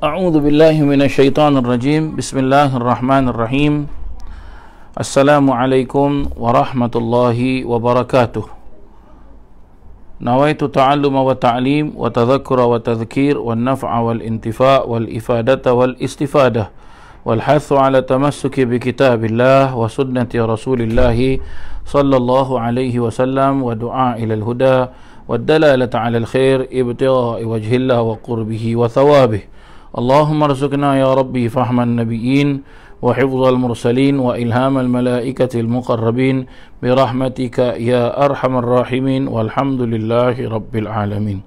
A'udzu billahi minasyaitonir rajim. Bismillahirrahmanirrahim. Assalamualaikum warahmatullahi wabarakatuh. Nawaitu ta'alluma wa ta'lim wa tadhakkura wa tadhkir wa naf'a wal intifa' wal ifadata wal istifadah wal hathu ala tamassuki bi kitabillah wa sunnati rasulillah sallallahu alaihi wasallam wa du'a ila al-huda wa dalalata ala al-khair ibtigha'i wajhillah wa qurbihi wa thawabih. Allahumma rzuqna ya Rabbi fahman nabiyyin wa hifdzal mursalin wa ilhamal malaikatil muqarrabin birahmatika ya arhamar rahimin walhamdulillahi rabbil alamin.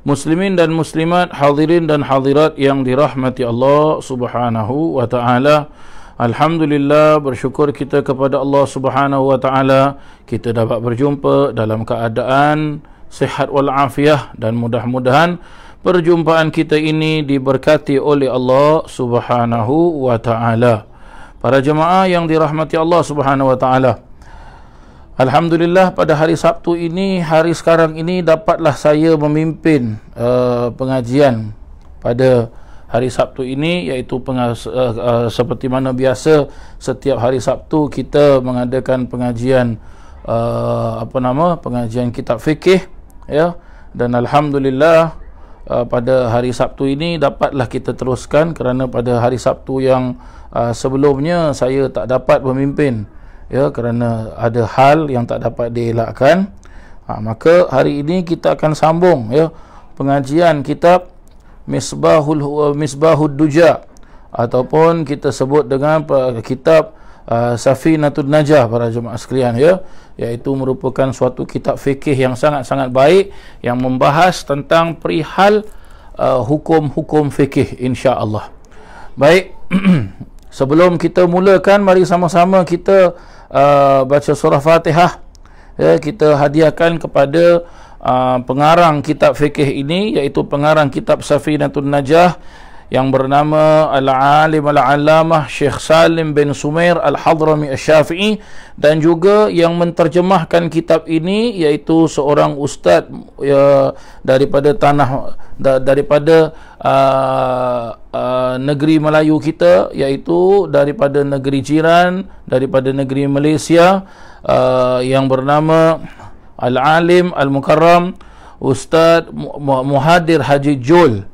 Muslimin dan muslimat, hadirin dan hadirat yang dirahmati Allah Subhanahu wa taala. Alhamdulillah, bersyukur kita kepada Allah Subhanahu wa taala kita dapat berjumpa dalam keadaan sihat wal afiah, dan mudah-mudahan perjumpaan kita ini diberkati oleh Allah Subhanahu wa taala. Para jemaah yang dirahmati Allah Subhanahu wa taala, alhamdulillah pada hari Sabtu ini, hari sekarang ini, dapatlah saya memimpin pengajian pada hari Sabtu ini, iaitu seperti mana biasa setiap hari Sabtu kita mengadakan pengajian pengajian kitab fikih, ya. Dan alhamdulillah pada hari Sabtu ini dapatlah kita teruskan, kerana pada hari Sabtu yang sebelumnya saya tak dapat memimpin, ya, kerana ada hal yang tak dapat dielakkan. Maka hari ini kita akan sambung, ya, pengajian kitab Misbahud Duja, ataupun kita sebut dengan kitab Safinatun Najah, para jemaah sekalian, ya, iaitu merupakan suatu kitab fikih yang sangat-sangat baik, yang membahas tentang perihal hukum-hukum fikih, insya-Allah. Baik, sebelum kita mulakan, mari sama-sama kita baca surah Fatihah, ya. Kita hadiahkan kepada pengarang kitab fikih ini, iaitu pengarang kitab Safinatun Najah, yang bernama Al-Alim Al-Allamah Syekh Salim bin Sumair Al-Hadrami Asy-Syafi'i, dan juga yang menterjemahkan kitab ini iaitu seorang ustaz, ya, daripada negeri Melayu kita, iaitu daripada negeri jiran, daripada negeri Malaysia, yang bernama Al-Alim Al-Mukarram Ustaz Muhadir Haji Jul,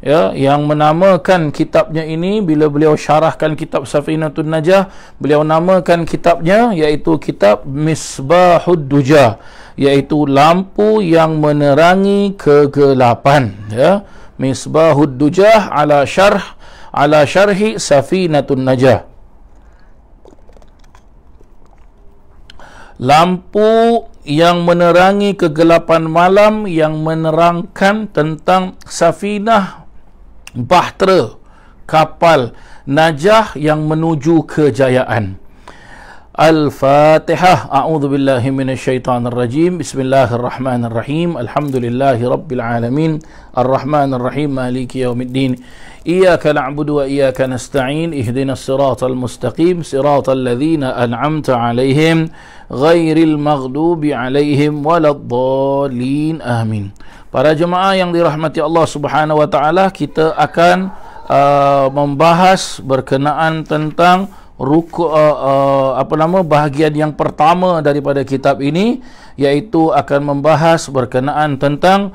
ya, yang menamakan kitabnya ini, bila beliau syarahkan kitab Safinatun Najah, beliau namakan kitabnya iaitu kitab Misbahud Duja, iaitu lampu yang menerangi kegelapan, ya. Misbahud Duja ala syarhi Safinatun Najah. Lampu yang menerangi kegelapan malam, yang menerangkan tentang safinah, bahtera, kapal Najah yang menuju kejayaan. Al-Fatihah. A'udzu billahi minasyaitonir rajim. Bismillahirrahmanirrahim. Alhamdulillahi rabbil alamin. Arrahmanir rahim. Maliki yaumiddin. Iyyaka na'budu wa iyyaka nasta'in. Ihdinas siratal mustaqim. Siratal ladzina an'amta 'alaihim ghairil maghdubi 'alaihim waladdallin. Amin. Para jemaah yang dirahmati Allah Subhanahu wa taala, kita akan membahas berkenaan tentang bahagian yang pertama daripada kitab ini, iaitu akan membahas berkenaan tentang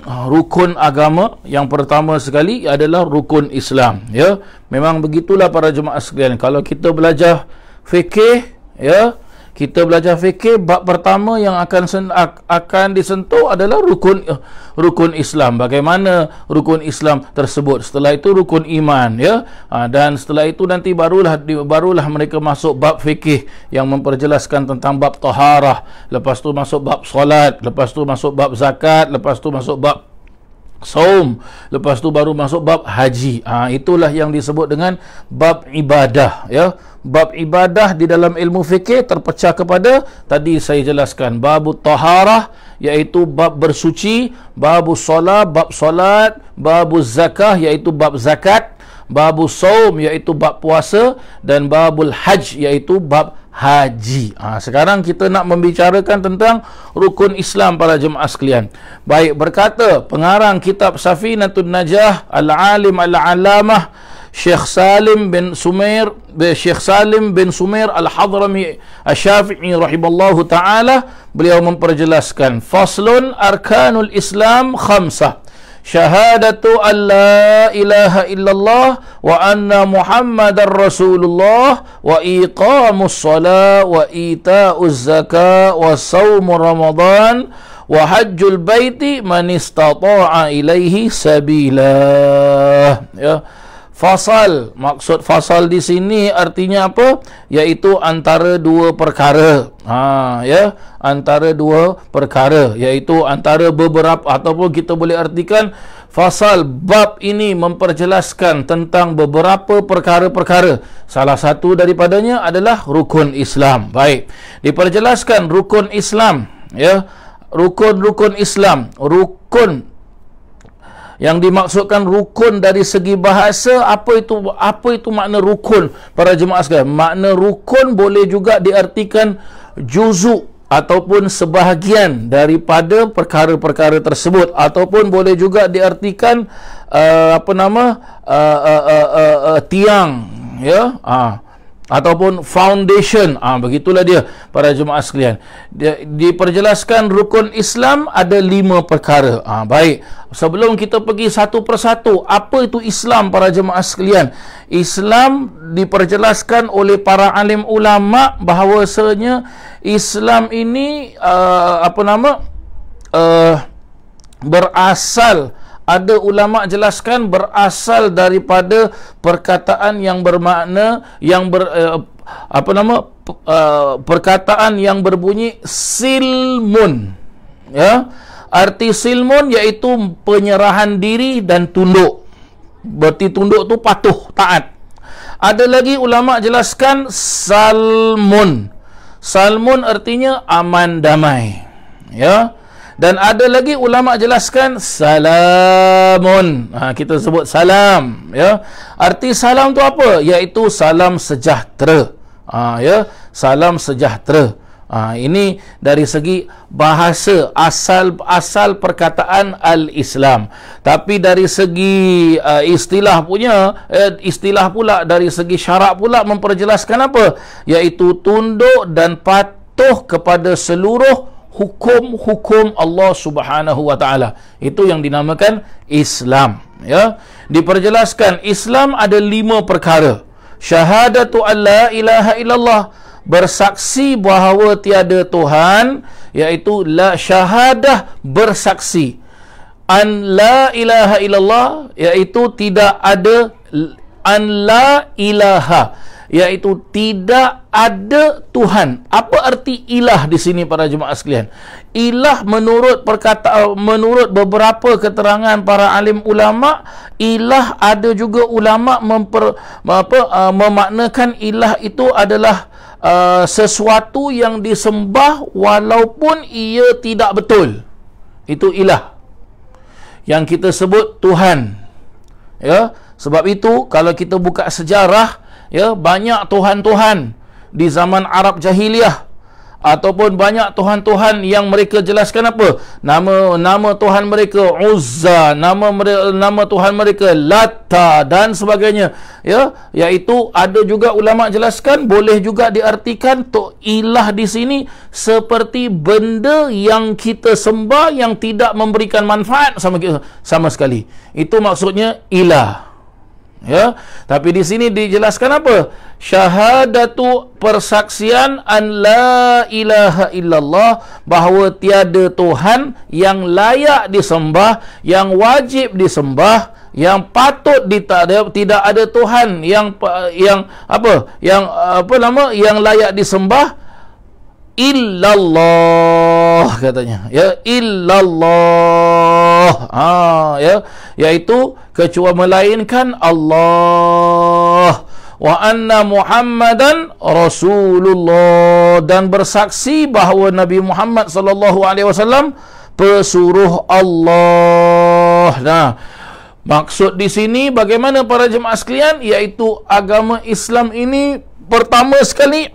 rukun agama. Yang pertama sekali adalah rukun Islam, ya. Memang begitulah para jemaah sekalian, kalau kita belajar fikih, ya, kita belajar fikih, bab pertama yang akan disentuh adalah rukun Islam. Bagaimana rukun Islam tersebut? Setelah itu rukun iman, ya. Dan setelah itu nanti barulah mereka masuk bab fikih yang memperjelaskan tentang bab taharah. Lepas tu masuk bab solat, lepas tu masuk bab zakat, lepas tu masuk bab saum, lepas tu baru masuk bab haji. Itulah yang disebut dengan bab ibadah, ya. Bab ibadah di dalam ilmu fikih terpecah kepada, tadi saya jelaskan, bab taharah, iaitu bab bersuci, bab solat, bab zakah, iaitu bab zakat, bab saum, iaitu bab puasa, dan babul haj, iaitu bab haji. Sekarang kita nak membicarakan tentang rukun Islam para jemaah sekalian. Baik, berkata pengarang kitab Safinatun Najah Al-Alim Al-Alamah Syekh Salim bin Sumair Al-Hadrami Asy-Syafi'i rahimallahu taala, beliau memperjelaskan faslun arkanul Islam khamsah. Syahadatu an la ilaha illallah wa anna Muhammadar Rasulullah wa iqamus salat wa ita'uz zakat wa shaum Ramadan wa hajjul baiti man istata'a ilaihi sabila. Ya. Fasal, maksud fasal di sini artinya apa? Iaitu antara dua perkara. Ya, antara dua perkara, iaitu antara beberapa, ataupun kita boleh artikan fasal bab ini memperjelaskan tentang beberapa perkara-perkara. Salah satu daripadanya adalah rukun Islam. Baik, diperjelaskan rukun Islam, ya. Rukun Islam, rukun yang dimaksudkan rukun dari segi bahasa, apa itu makna rukun para jemaah sekalian? Makna rukun boleh juga diartikan juzuk ataupun sebahagian daripada perkara-perkara tersebut, ataupun boleh juga diartikan tiang, ya, ataupun foundation. Begitulah dia para jemaah sekalian. Diperjelaskan rukun Islam ada 5 perkara. Baik, sebelum kita pergi satu persatu, apa itu Islam para jemaah sekalian? Islam diperjelaskan oleh para alim ulama bahawasanya Islam ini berasal, ada ulama jelaskan berasal daripada perkataan yang bermakna perkataan yang berbunyi silmun, ya. Arti silmun iaitu penyerahan diri dan tunduk. Berarti tunduk tu patuh, taat. Ada lagi ulama jelaskan salmun. Salmun artinya aman damai, ya. Dan ada lagi ulama jelaskan salamun. Kita sebut salam, ya. Arti salam tu apa? Iaitu salam sejahtera. Ya, salam sejahtera. Ini dari segi bahasa, asal perkataan al-Islam. Tapi dari segi istilah pula dari segi syarak pula memperjelaskan apa? Iaitu tunduk dan patuh kepada seluruh hukum-hukum Allah Subhanahu wa taala. Itu yang dinamakan Islam, ya. Diperjelaskan Islam ada 5 perkara. Syahadatu an la ilaha illallah, bersaksi bahawa tiada Tuhan, iaitu la syahadah, bersaksi. An la ilaha illallah, iaitu tidak ada, an la ilaha, iaitu tidak ada Tuhan. Apa arti ilah di sini para jemaah sekalian? Ilah menurut menurut beberapa keterangan para alim ulama, ilah ada juga ulama memaknakan ilah itu adalah sesuatu yang disembah walaupun ia tidak betul. Itu ilah yang kita sebut Tuhan, ya. Sebab itu kalau kita buka sejarah, ya, banyak tuhan-tuhan di zaman Arab jahiliyah, ataupun banyak tuhan-tuhan yang mereka jelaskan apa? Nama Tuhan mereka Uzza, nama Tuhan mereka Latta dan sebagainya, ya. Iaitu ada juga ulama jelaskan boleh juga diartikan ilah di sini seperti benda yang kita sembah yang tidak memberikan manfaat sama sekali. Itu maksudnya ilah, ya. Tapi di sini dijelaskan apa? Syahadatu, persaksian an la ilaha illallah, bahawa tiada Tuhan yang layak disembah, yang wajib disembah, yang patut tidak ada Tuhan yang layak disembah illallah, katanya, ya, illallah, ya, iaitu kecuali melainkan Allah. Wa anna Muhammadan Rasulullah, dan bersaksi bahawa Nabi Muhammad sallallahu alaihi wasallam pesuruh Allah. Nah, maksud di sini bagaimana para jemaah sekalian? Iaitu agama Islam ini pertama sekali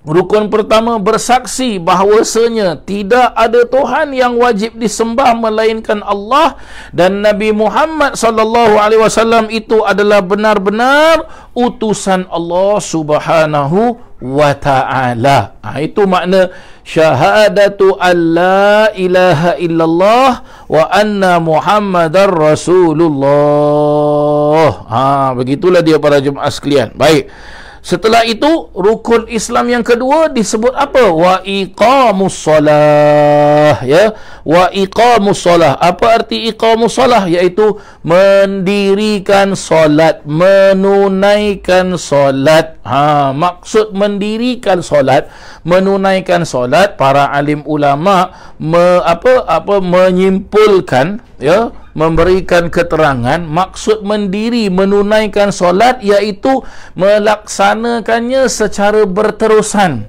Rukun pertama, bersaksi bahawasanya tidak ada Tuhan yang wajib disembah melainkan Allah, dan Nabi Muhammad sallallahu alaihi wasallam itu adalah benar-benar utusan Allah Subhanahu wa taala. Itu makna syahadatu alla ilaha illallah wa anna Muhammadar Rasulullah. Begitulah dia para jemaah sekalian. Baik. Setelah itu, rukun Islam yang kedua disebut apa? Wa iqamus solah. Ya, wa iqamus solah. Apa arti iqamus solah? Iaitu mendirikan solat, menunaikan solat. Maksud mendirikan solat, menunaikan solat, para alim ulama menyimpulkan, ya, memberikan keterangan maksud mendiri menunaikan solat iaitu melaksanakannya secara berterusan,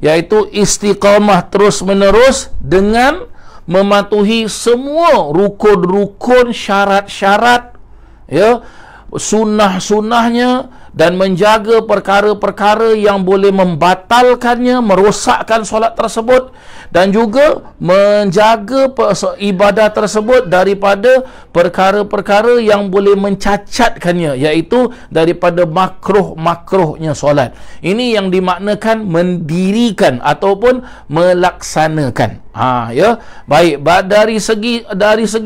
iaitu istiqamah terus menerus dengan mematuhi semua rukun-rukun, syarat-syarat, ya, sunnah-sunnahnya, dan menjaga perkara-perkara yang boleh membatalkannya, merosakkan solat tersebut, dan juga menjaga ibadah tersebut daripada perkara-perkara yang boleh mencacatkannya, iaitu daripada makruh-makruhnya solat. Ini yang dimaknakan mendirikan ataupun melaksanakan. Ya, baik. Dari segi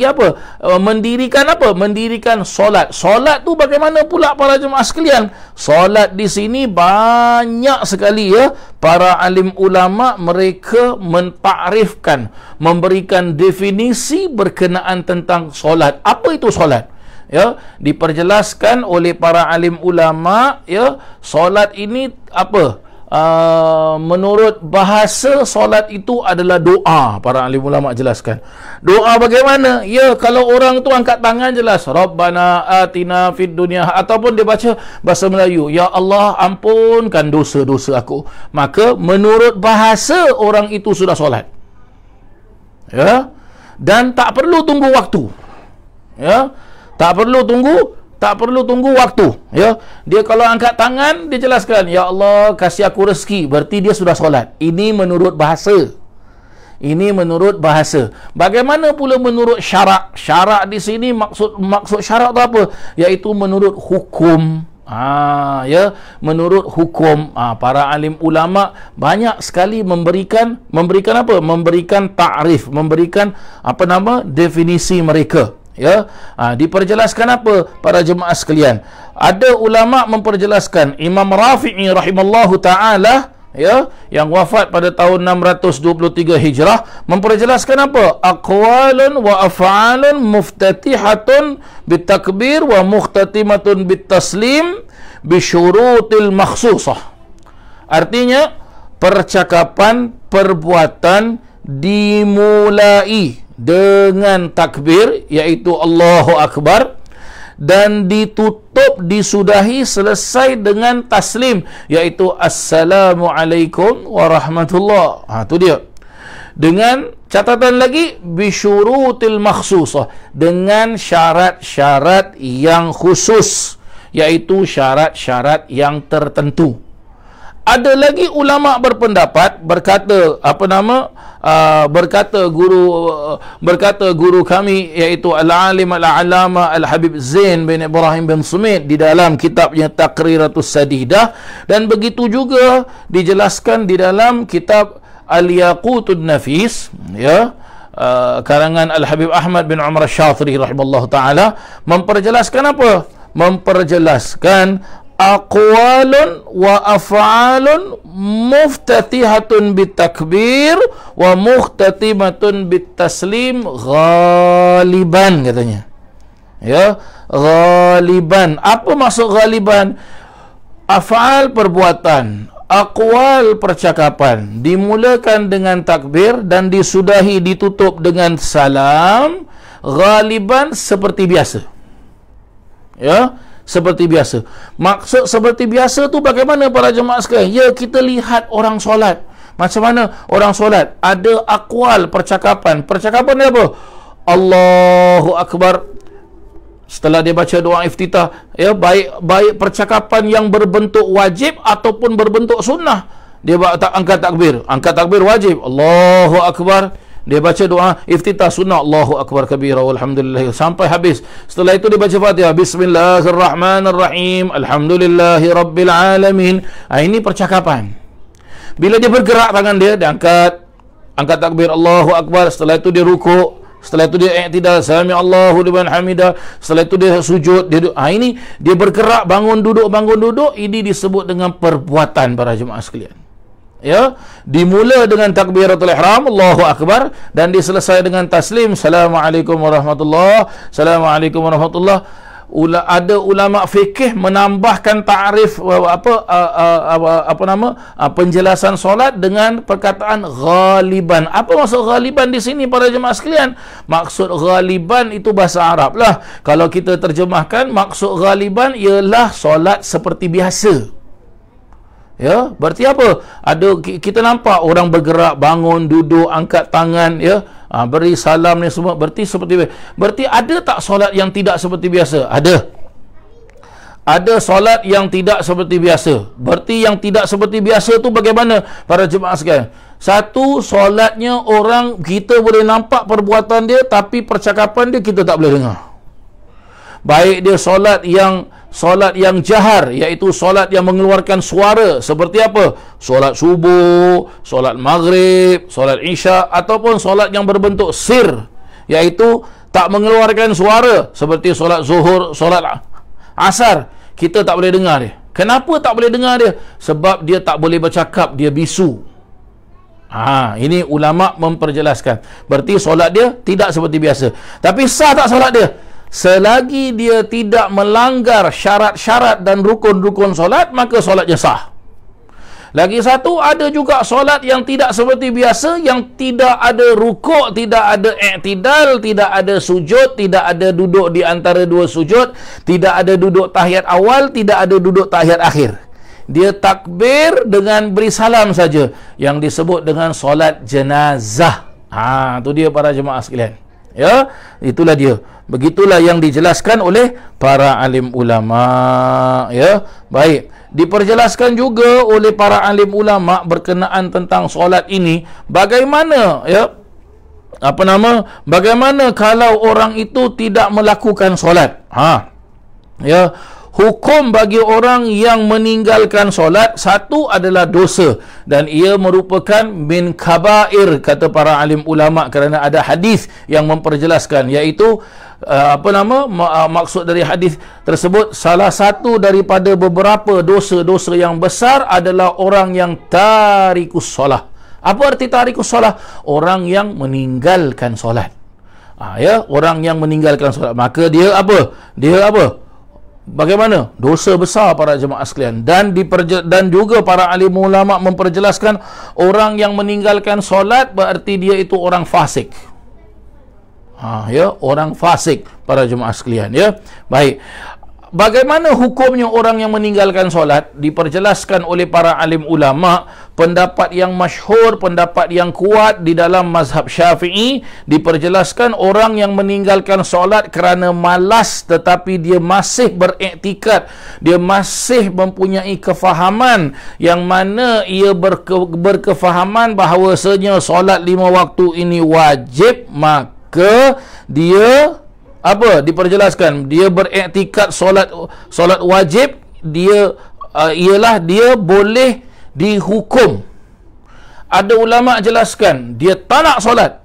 apa? Mendirikan apa? Mendirikan solat. Solat tu bagaimana pula para jemaah sekalian? Solat di sini banyak sekali, ya, para alim ulama mereka mentakrifkan, memberikan definisi berkenaan tentang solat. Apa itu solat? Ya, diperjelaskan oleh para alim ulama, ya, solat ini apa? Menurut bahasa, solat itu adalah doa. Para alim ulama jelaskan doa bagaimana. Ya, kalau orang tu angkat tangan jelas Rabbana atina fid dunya, ataupun dia baca bahasa Melayu, ya Allah ampunkan dosa-dosa aku, maka menurut bahasa orang itu sudah solat. Ya, dan tak perlu tunggu waktu. Ya, tak perlu tunggu waktu, ya. Dia kalau angkat tangan, dia jelaskan, ya Allah kasih aku rezeki, berarti dia sudah solat. Ini menurut bahasa. Bagaimana pula menurut syarak? Syarak di sini maksud syarak tu apa? Iaitu menurut hukum. Ya, menurut hukum. Para alim ulama banyak sekali memberikan apa? Memberikan takrif, memberikan definisi mereka. Ya, diperjelaskan apa para jemaah sekalian? Ada ulama memperjelaskan, Imam Rafi'i rahimallahu taala, ya, yang wafat pada tahun 623 Hijrah, memperjelaskan apa? Aqwalun wa af'alun muftatihatun bitakbir wa mukhtatimatun bitaslim bisyurutil makhsusah. Artinya, percakapan, perbuatan dimulai dengan takbir, iaitu Allahu Akbar, dan disudahi selesai dengan taslim, iaitu Assalamualaikum warahmatullah. Itu dia. Dengan catatan lagi, bisyurutil makhsusah, dengan syarat-syarat yang khusus, iaitu syarat-syarat yang tertentu. Ada lagi ulama berpendapat, berkata guru kami, iaitu al-alim al-alama al-Habib Zain bin Ibrahim bin Sumit di dalam kitabnya Taqriratus Sadidah, dan begitu juga dijelaskan di dalam kitab Al-Yaqutud Nafis, ya, karangan Al-Habib Ahmad bin Umar Syatri rahimallahu taala, memperjelaskan apa? Memperjelaskan aqwalun wa af'alun muftatihatun bitakbir wa mukhtatimatun bitaslim ghaliban, katanya. Ya, ghaliban. Apa maksud ghaliban? Af'al perbuatan, aqwal percakapan, dimulakan dengan takbir dan disudahi, ditutup dengan salam, ghaliban seperti biasa. Ya, seperti biasa. Maksud seperti biasa tu bagaimana para jemaah sekalian? Ya, kita lihat orang solat. Macam mana orang solat? Ada akwal, percakapan. Percakapan dia apa? Allahu Akbar. Setelah dia baca doa iftitah, ya, baik percakapan yang berbentuk wajib ataupun berbentuk sunnah. dia angkat takbir. Angkat takbir wajib. Allahu Akbar. Dia baca doa iftitah sunnah, Allahu Akbar kabira walhamdulillah, sampai habis. Setelah itu dia baca Fatihah, Bismillahirrahmanirrahim, Alhamdulillahi Rabbil Alamin. Ini percakapan. Bila dia bergerak tangan dia angkat takbir Allahu Akbar. Setelah itu dia rukuk. Setelah itu dia i'tidal, sami Allahu liman hamidah. Setelah itu dia sujud. Ini dia bergerak, bangun duduk. Ini disebut dengan perbuatan para jemaah sekalian. Ya, dimula dengan takbiratul ihram Allahu Akbar dan diselesai dengan taslim Assalamualaikum warahmatullahi. Assalamualaikum warahmatullahi. Ada ulama fikih menambahkan ta'rif penjelasan solat dengan perkataan ghaliban. Apa maksud ghaliban di sini para jemaah sekalian? Maksud ghaliban itu bahasa Arab lah. Kalau kita terjemahkan, maksud ghaliban ialah solat seperti biasa. Ya, berarti apa? Kita nampak orang bergerak, bangun, duduk, angkat tangan, ya, beri salam ni semua, berarti seperti biasa. Berarti ada tak solat yang tidak seperti biasa? Ada solat yang tidak seperti biasa. Berarti yang tidak seperti biasa tu bagaimana para jemaah sekalian? Satu, solatnya orang kita boleh nampak perbuatan dia, tapi percakapan dia kita tak boleh dengar. Baik dia solat yang jahar, iaitu solat yang mengeluarkan suara, seperti apa? Solat subuh, solat maghrib, solat isya, ataupun solat yang berbentuk sir, iaitu tak mengeluarkan suara, seperti solat zuhur, solat asar. Kita tak boleh dengar dia. Kenapa tak boleh dengar dia? Sebab dia tak boleh bercakap, dia bisu. Ini ulama memperjelaskan. Berarti solat dia tidak seperti biasa. Tapi sah tak solat dia? Selagi dia tidak melanggar syarat-syarat dan rukun-rukun solat, maka solatnya sah. Lagi satu, ada juga solat yang tidak seperti biasa, yang tidak ada rukuk, tidak ada i'tidal, tidak ada sujud, tidak ada duduk di antara dua sujud, tidak ada duduk tahiyat awal, tidak ada duduk tahiyat akhir. Dia takbir dengan beri salam saja, yang disebut dengan solat jenazah. Itu dia para jemaah sekalian. Ya, itulah dia. Begitulah yang dijelaskan oleh para alim ulama. Ya, baik. Diperjelaskan juga oleh para alim ulama berkenaan tentang solat ini. Bagaimana, ya? Bagaimana kalau orang itu tidak melakukan solat? Ya. Hukum bagi orang yang meninggalkan solat, satu adalah dosa, dan ia merupakan min kabair, kata para alim ulama, kerana ada hadis yang memperjelaskan, iaitu maksud dari hadis tersebut, salah satu daripada beberapa dosa-dosa yang besar adalah orang yang tarikus solah. Apa arti tarikus solah? Orang yang meninggalkan solat. Ya, orang yang meninggalkan solat, maka dia apa? Bagaimana? Dosa besar para jemaah sekalian. Dan juga para alim ulama memperjelaskan, orang yang meninggalkan solat berarti dia itu orang fasik. Ya, orang fasik para jemaah sekalian, ya. Baik. Bagaimana hukumnya orang yang meninggalkan solat? Diperjelaskan oleh para alim ulama, pendapat yang masyhur, pendapat yang kuat di dalam mazhab Syafi'i, diperjelaskan orang yang meninggalkan solat kerana malas, tetapi dia masih beriktikad, dia masih mempunyai kefahaman, yang mana ia berkefahaman bahawasanya solat 5 waktu ini wajib, maka dia diperjelaskan, dia beriktikad solat wajib, dia ialah dia boleh dihukum. Ada ulama jelaskan, dia tak nak solat,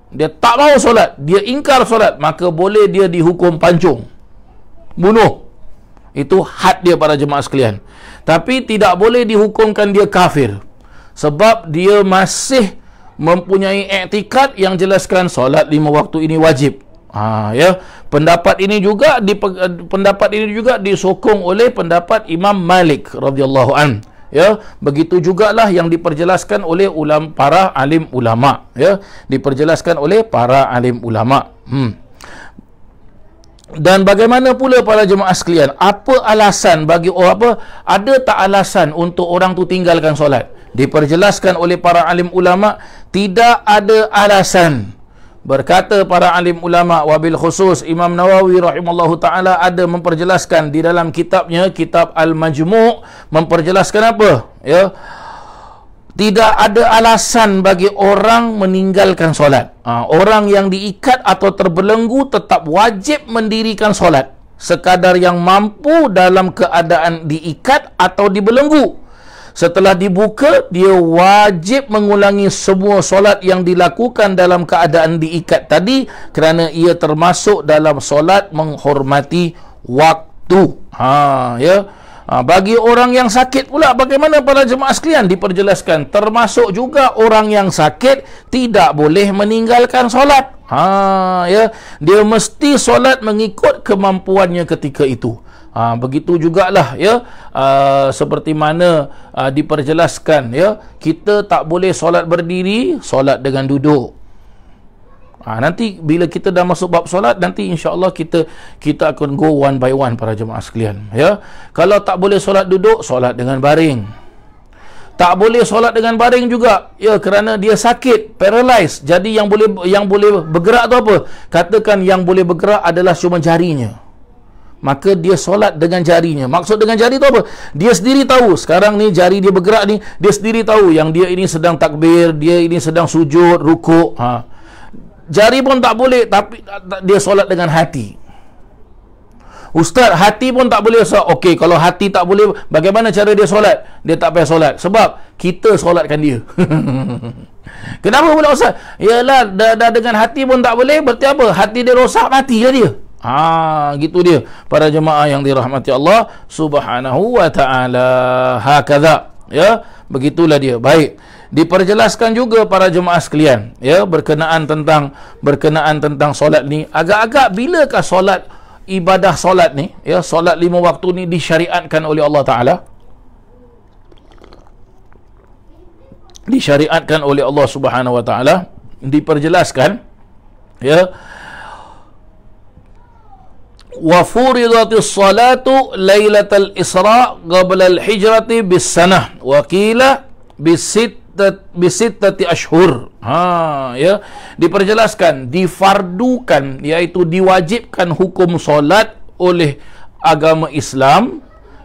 dia tak mau solat, dia ingkar solat, maka boleh dia dihukum pancung, bunuh. Itu had dia para jemaah sekalian. Tapi tidak boleh dihukumkan dia kafir, sebab dia masih mempunyai iktikad yang jelaskan solat 5 waktu ini wajib. Ya, pendapat ini juga disokong oleh pendapat Imam Malik radhiyallahu an. Ya, begitu jugalah yang diperjelaskan oleh para alim ulama. Ya, diperjelaskan oleh para alim ulama. Dan bagaimana pula para jemaah sekalian? Apa alasan bagi ada tak alasan untuk orang tu tinggalkan solat? Diperjelaskan oleh para alim ulama, tidak ada alasan. Berkata para alim ulama, wabil khusus Imam Nawawi rahimallahu ta'ala ada memperjelaskan di dalam kitabnya, kitab Al-Majmu', memperjelaskan apa? Ya, tidak ada alasan bagi orang meninggalkan solat. Orang yang diikat atau terbelenggu tetap wajib mendirikan solat, sekadar yang mampu dalam keadaan diikat atau dibelenggu. Setelah dibuka, dia wajib mengulangi semua solat yang dilakukan dalam keadaan diikat tadi, kerana ia termasuk dalam solat menghormati waktu. Bagi orang yang sakit pula, bagaimana para jemaah sekalian? Diperjelaskan, termasuk juga orang yang sakit tidak boleh meninggalkan solat. Dia mesti solat mengikut kemampuannya ketika itu. Begitu jugalah seperti mana diperjelaskan, kita tak boleh solat berdiri, solat dengan duduk. Nanti bila kita dah masuk bab solat, nanti insya-Allah kita akan go one by one para jemaah sekalian, Kalau tak boleh solat duduk, solat dengan baring. Tak boleh solat dengan baring juga, kerana dia sakit, paralyzed. Jadi yang boleh bergerak tu apa? Katakan yang boleh bergerak adalah cuma jarinya, maka dia solat dengan jarinya. Maksud dengan jari tu apa? Dia sendiri tahu sekarang ni jari dia bergerak ni, dia sendiri tahu yang dia ini sedang takbir, dia ini sedang sujud, rukuk. Jari pun tak boleh, tapi dia solat dengan hati. Ustaz, hati pun tak boleh solat. Okey, kalau hati tak boleh, bagaimana cara dia solat? Dia tak payah solat, sebab kita solatkan dia. Kenapa pula Ustaz? Yalah, dah dengan hati pun tak boleh, berarti apa? Hati dia rosak, matilah dia. Gitu dia para jemaah yang dirahmati Allah Subhanahu wa taala. Hakadha, begitulah dia. Baik, diperjelaskan juga para jemaah sekalian, berkenaan tentang solat ni. Agak-agak bilakah solat, ibadah solat ni, solat 5 waktu ni disyariatkan oleh Allah Taala? Disyariatkan oleh Allah Subhanahu wa taala. Diperjelaskan, wa furidatis salatu lailatal isra qabla al hijrati bis sanah wa qila bisittati ashhur. Diperjelaskan, difardukan, iaitu diwajibkan hukum solat oleh agama Islam,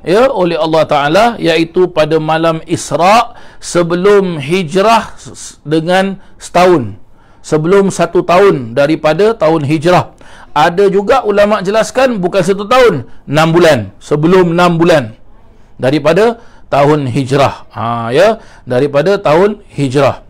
oleh Allah Ta'ala, iaitu pada malam Isra sebelum hijrah dengan setahun, sebelum 1 tahun daripada tahun hijrah. Ada juga ulama jelaskan bukan 1 tahun, 6 bulan, sebelum 6 bulan daripada tahun hijrah. Daripada tahun hijrah.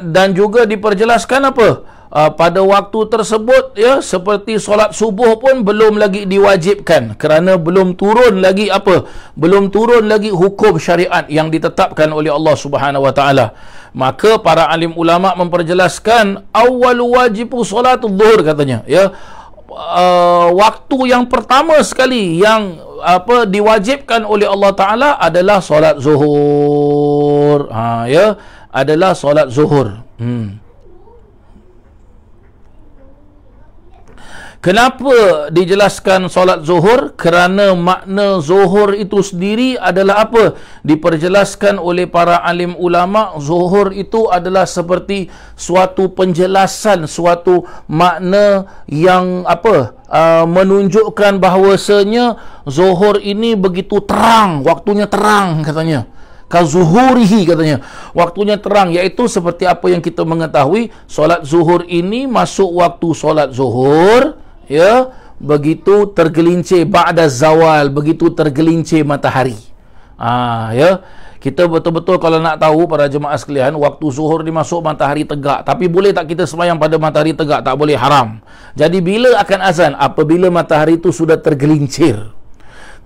Dan juga diperjelaskan apa? Pada waktu tersebut, seperti solat subuh pun belum lagi diwajibkan, kerana belum turun lagi apa? Belum turun lagi hukum syariat yang ditetapkan oleh Allah Subhanahu wa taala. Maka para alim ulama memperjelaskan, awwalu wajibu salatul zuhur, katanya, waktu yang pertama sekali yang diwajibkan oleh Allah Taala adalah solat zuhur. Adalah solat zuhur. Kenapa dijelaskan solat zuhur? Kerana makna zuhur itu sendiri adalah apa? Diperjelaskan oleh para alim ulama, zuhur itu adalah seperti suatu penjelasan, suatu makna yang menunjukkan bahawasanya zuhur ini begitu terang, waktunya terang, katanya. Kazuhurihi, katanya, waktunya terang, iaitu seperti apa yang kita mengetahui, solat zuhur ini masuk waktu solat zuhur, begitu tergelincir ba'da zawal, begitu tergelincir matahari. Kita betul-betul kalau nak tahu para jemaah sekalian, waktu zuhur ni masuk matahari tegak. Tapi boleh tak kita sembahyang pada matahari tegak? Tak boleh, haram. Jadi bila akan azan? Apabila matahari itu sudah tergelincir.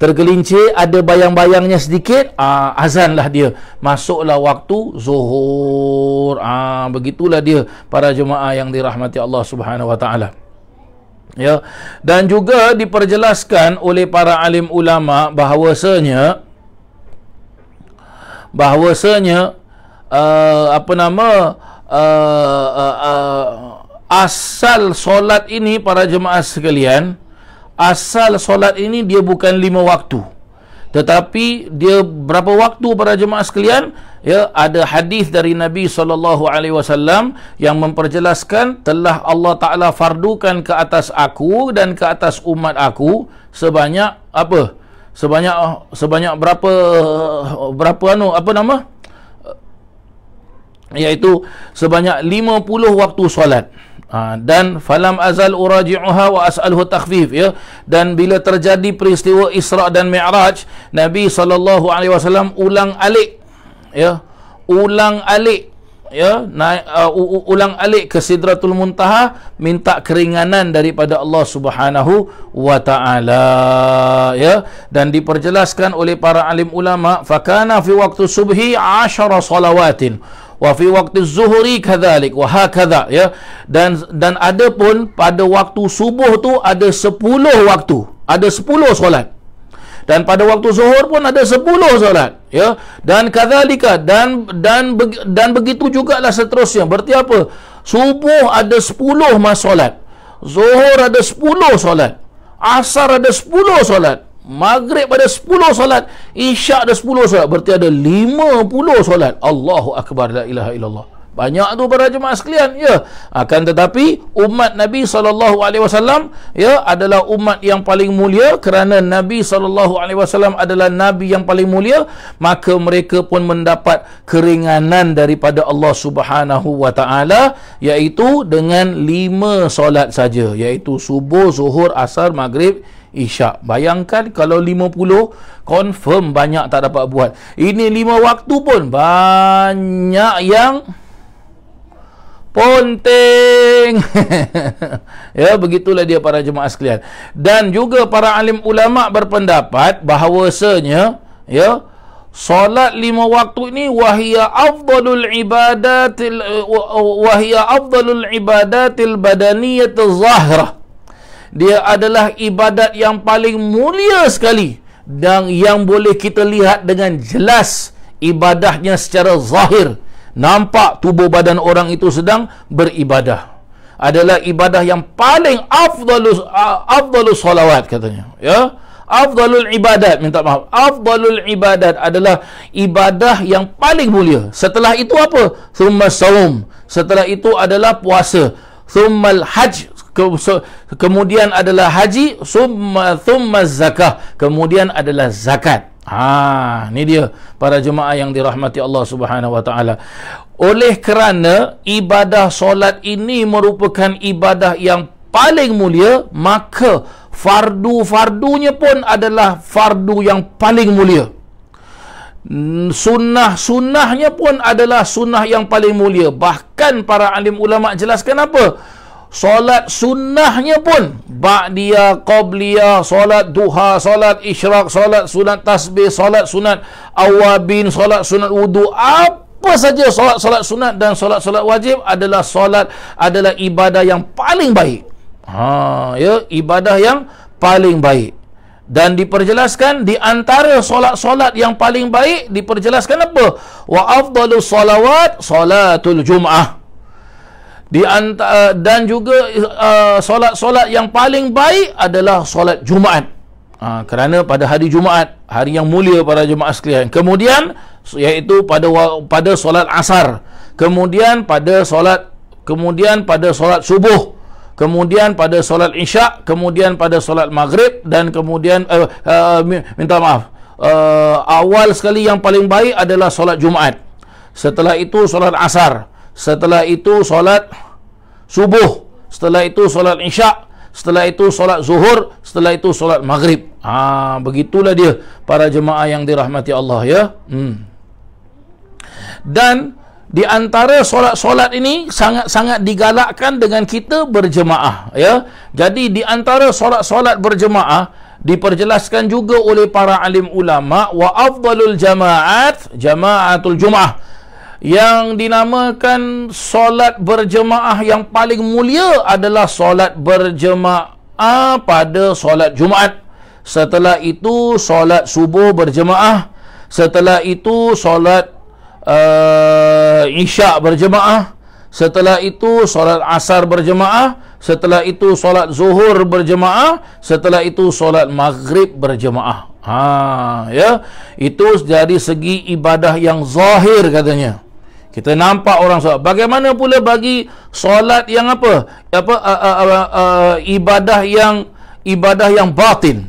Tergelincir, ada bayang-bayangnya sedikit, azanlah dia, masuklah waktu zuhur. Begitulah dia para jemaah yang dirahmati Allah Subhanahu wa taala. Dan juga diperjelaskan oleh para alim ulama bahawasanya asal solat ini para jemaah sekalian, asal solat ini dia bukan 5 waktu, tetapi dia berapa waktu para jemaah sekalian? Ada hadis dari Nabi SAW yang memperjelaskan, telah Allah Ta'ala fardukan ke atas aku dan ke atas umat aku sebanyak apa? Sebanyak berapa apa nama? Iaitu sebanyak 50 waktu solat. Dan falam azal uraji'uha wa as'aluhu takhfif, ya. Dan bila terjadi peristiwa Isra dan Mi'raj, Nabi SAW ulang-alik, ya, ulang-alik ke Sidratul Muntaha, minta keringanan daripada Allah Subhanahu wa taala, ya. Dan diperjelaskan oleh para alim ulama, fakana fi waktu subhi 10 salawatin wa fi waktu zuhri kadzalik wa hakadha, ya. Dan ada pun pada waktu subuh tu ada 10 waktu, ada 10 solat. Dan pada waktu zuhur pun ada 10 solat, ya. Dan kadzalika, dan begitu jugalah seterusnya. Berarti apa? Subuh ada 10 mas solat, zuhur ada 10 solat, asar ada 10 solat, maghrib ada 10 solat, isyak ada 10 solat. Berarti ada 50 solat. Allahu akbar, la ilaha illallah. Banyak tu para jemaah sekalian, ya. Akan tetapi umat Nabi SAW, ya, adalah umat yang paling mulia. Kerana Nabi SAW adalah Nabi yang paling mulia, maka mereka pun mendapat keringanan daripada Allah Subhanahu wa taala, iaitu dengan 5 solat saja, iaitu subuh, zuhur, asar, maghrib, isyak. Bayangkan kalau 50, confirm banyak tak dapat buat. Ini 5 waktu pun banyak yang ponteng. Ya, begitulah dia para jemaah sekalian. Dan juga para alim ulama berpendapat bahawasanya, ya, solat 5 waktu ini wahia afdalul ibadatil badaniyatil zahirah. Dia adalah ibadat yang paling mulia sekali dan yang boleh kita lihat dengan jelas ibadahnya secara zahir. Nampak tubuh badan orang itu sedang beribadah. Adalah ibadah yang paling afdalus salawat katanya, ya. Afdalul ibadat, minta maaf, afdalul ibadat adalah ibadah yang paling mulia. Setelah itu apa? Thumma saum. Setelah itu adalah puasa. Thummal hajj. Kemudian adalah haji. Thumma zakah. Kemudian adalah zakat. Ni dia para jemaah yang dirahmati Allah Subhanahu wa taala. Oleh kerana ibadah solat ini merupakan ibadah yang paling mulia, maka fardu-fardunya pun adalah fardu yang paling mulia. Sunnah-sunnahnya pun adalah sunnah yang paling mulia. Bahkan para alim ulama jelaskan apa? Solat sunnahnya pun ba'diyah, qabliyah, solat duha, solat isyraq, solat sunat tasbih, solat sunat awabin, solat sunat wudu, apa saja solat sunat dan solat wajib adalah ibadah yang paling baik. Ya, ibadah yang paling baik. Dan diperjelaskan di antara solat yang paling baik, diperjelaskan apa? Wa afdalus salawat salatul jum'ah. Dan juga solat yang paling baik adalah solat Jumaat. Kerana pada hari Jumaat, hari yang mulia para jemaah sekalian. Kemudian iaitu pada solat asar. Kemudian pada solat subuh. Kemudian pada solat isyak. Kemudian pada solat maghrib. Dan kemudian minta maaf, awal sekali yang paling baik adalah solat Jumaat. Setelah itu solat asar. Setelah itu solat subuh. Setelah itu solat isyak. Setelah itu solat zuhur. Setelah itu solat maghrib. Begitulah dia para jemaah yang dirahmati Allah, ya. Dan di antara solat-solat ini sangat-sangat digalakkan dengan kita berjemaah, ya. Jadi di antara solat-solat berjemaah diperjelaskan juga oleh para alim ulama, wa afdalul jama'atul jum'ah. Yang dinamakan solat berjemaah yang paling mulia adalah solat berjemaah pada solat Jumaat. Setelah itu solat subuh berjemaah. Setelah itu solat isyak berjemaah. Setelah itu solat asar berjemaah. Setelah itu solat zuhur berjemaah. Setelah itu solat maghrib berjemaah. Ya, itu dari segi ibadah yang zahir katanya. Kita nampak orang solat. Bagaimana pula bagi solat yang ibadah yang batin,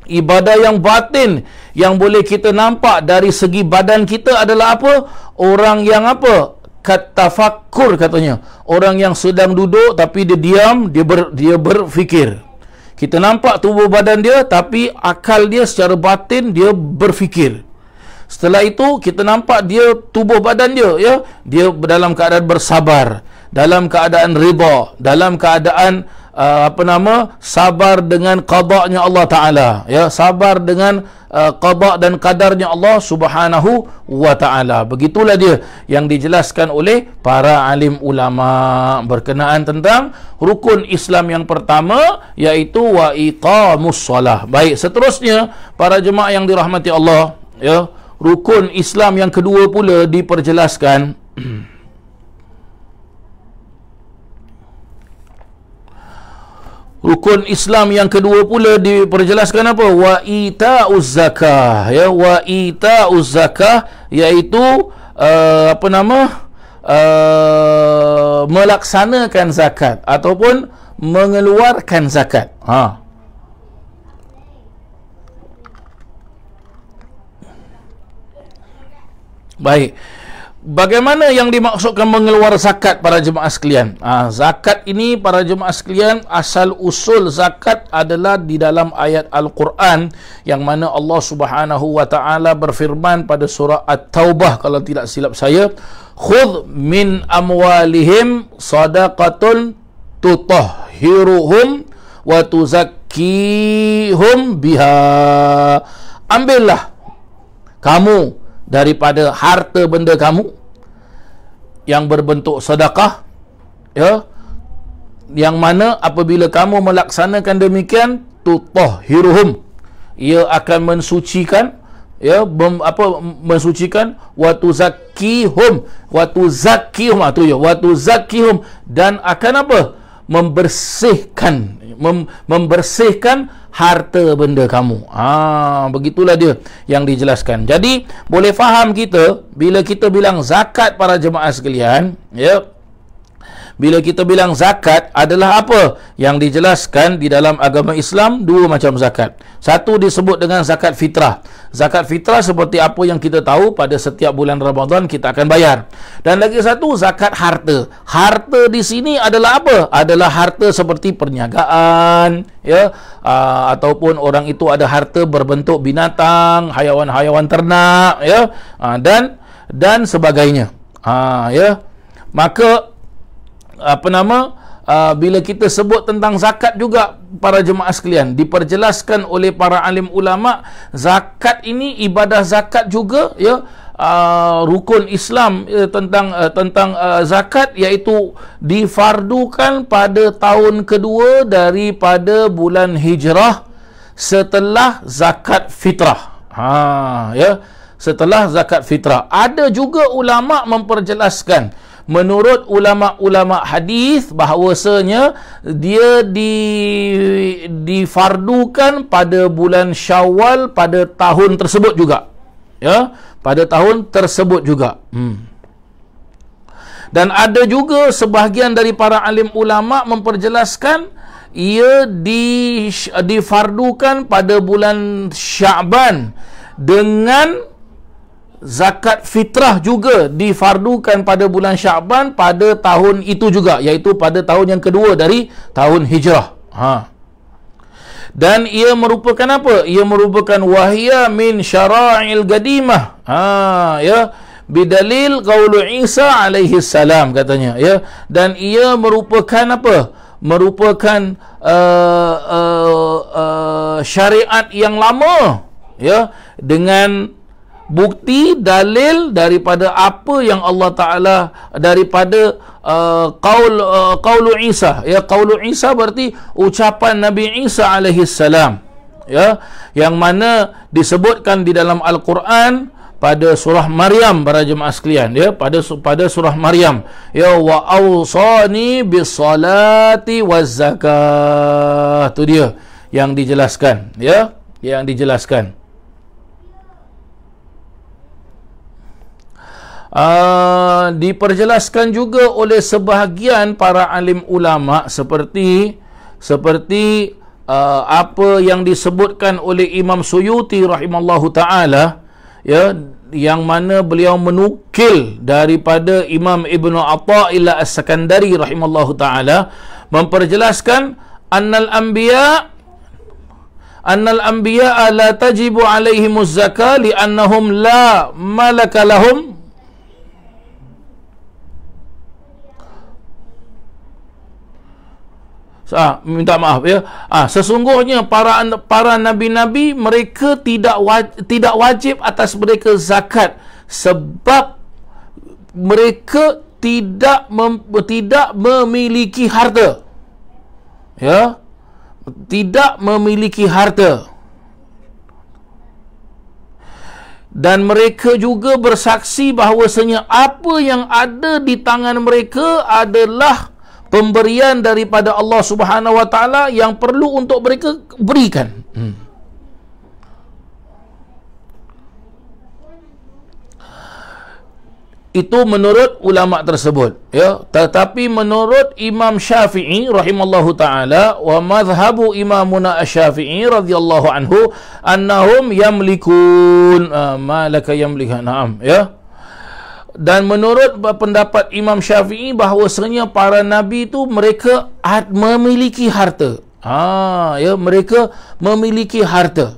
Ibadah yang batin yang boleh kita nampak dari segi badan kita adalah apa? Orang yang apa? Katafakkur katanya. Orang yang sedang duduk tapi dia diam, dia berfikir. Kita nampak tubuh badan dia tapi akal dia secara batin dia berfikir. Setelah itu kita nampak dia tubuh badan dia, ya, dia dalam keadaan bersabar, dalam keadaan ridha, dalam keadaan sabar dengan qada'nya Allah Ta'ala, ya, sabar dengan qada' dan qadarnya Allah Subhanahu wa Ta'ala. Begitulah dia yang dijelaskan oleh para alim ulama berkenaan tentang rukun Islam yang pertama, iaitu wa iqamus shalah. Baik, seterusnya para jemaah yang dirahmati Allah, ya, rukun Islam yang kedua pula diperjelaskan. Rukun Islam yang kedua pula diperjelaskan apa? Wa ita'uz zakah, ya, wa ita'uz zakah, iaitu melaksanakan zakat ataupun mengeluarkan zakat. Baik. Bagaimana yang dimaksudkan mengeluarkan zakat para jemaah sekalian? Zakat ini para jemaah sekalian, asal usul zakat adalah di dalam ayat Al-Quran yang mana Allah Subhanahu wa Ta'ala berfirman pada surah At-Taubah kalau tidak silap saya, khudh min amwalihim sadaqatun tutahhiruhum wa tuzakkihum biha. Ambillah kamu daripada harta benda kamu yang berbentuk sedekah, ya, yang mana apabila kamu melaksanakan demikian, tutahhiruhum, ia akan mensucikan, ya, mensucikan, wa tuzakkihum, wa tuzakkihum, itu ya, wa tuzakkihum, dan akan apa? Membersihkan harta benda kamu. Begitulah dia yang dijelaskan. Jadi boleh faham kita bila kita bilang zakat para jemaah sekalian, ya, bila kita bilang zakat adalah apa? Yang dijelaskan di dalam agama Islam dua macam zakat. Satu disebut dengan zakat fitrah. Zakat fitrah seperti apa yang kita tahu, pada setiap bulan Ramadan kita akan bayar. Dan lagi satu zakat harta. Harta di sini adalah apa? Adalah harta seperti perniagaan, ya, ataupun orang itu ada harta berbentuk binatang, haiwan-haiwan ternak, ya, dan sebagainya. Ya. Maka bila kita sebut tentang zakat juga para jemaah sekalian, diperjelaskan oleh para alim ulama, zakat ini ibadah zakat juga, ya, rukun Islam tentang zakat, iaitu difardukan pada tahun kedua daripada bulan Hijrah setelah zakat fitrah. Ya, setelah zakat fitrah. Ada juga ulama memperjelaskan, menurut ulama-ulama hadis, bahawasanya dia difardukan pada bulan Syawal pada tahun tersebut juga, ya, pada tahun tersebut juga. Dan ada juga sebahagian dari para alim ulama memperjelaskan ia difardukan pada bulan Sya'ban, dengan zakat fitrah juga difardukan pada bulan Sya'ban pada tahun itu juga, iaitu pada tahun yang kedua dari tahun Hijrah. Dan ia merupakan apa? Ia merupakan wahya min syara'il qadimah. Ya, bidalil qaulu Isa alaihi salam, katanya, ya. Dan ia merupakan apa? Merupakan syariat yang lama, ya, dengan bukti dalil daripada apa yang Allah Ta'ala, daripada qaulu Isa, ya, qaulu Isa berarti ucapan Nabi Isa alaihi salam, ya, yang mana disebutkan di dalam Al-Quran pada surah Maryam para jemaah sekalian, ya, pada surah Maryam, ya, wa awsani bis salati waz zakat. Itu dia yang dijelaskan, ya, yang dijelaskan. Diperjelaskan juga oleh sebahagian para alim ulama seperti apa yang disebutkan oleh Imam Suyuti rahimallahu taala, ya, yang mana beliau menukil daripada Imam Ibnu Athaillah As-Sakandari rahimallahu taala, memperjelaskan annal anbiya la tajibu alaihimuz zakah li'annahum la malaka lahum minta maaf ya. Sesungguhnya para nabi-nabi mereka tidak wajib atas mereka zakat sebab mereka tidak memiliki harta. Ya. Tidak memiliki harta. Dan mereka juga bersaksi bahawasanya apa yang ada di tangan mereka adalah pemberian daripada Allah Subhanahu wa taala yang perlu untuk mereka berikan. Itu menurut ulama tersebut, ya. Tetapi menurut Imam Syafi'i rahimallahu taala wa madhhabu Imamuna Asy-Syafi'i radhiyallahu anhu annahum yamlikun ma laka yamlikan. Naam, ya. Dan menurut pendapat Imam Syafi'i bahawasanya para nabi itu mereka memiliki harta. Ya, mereka memiliki harta.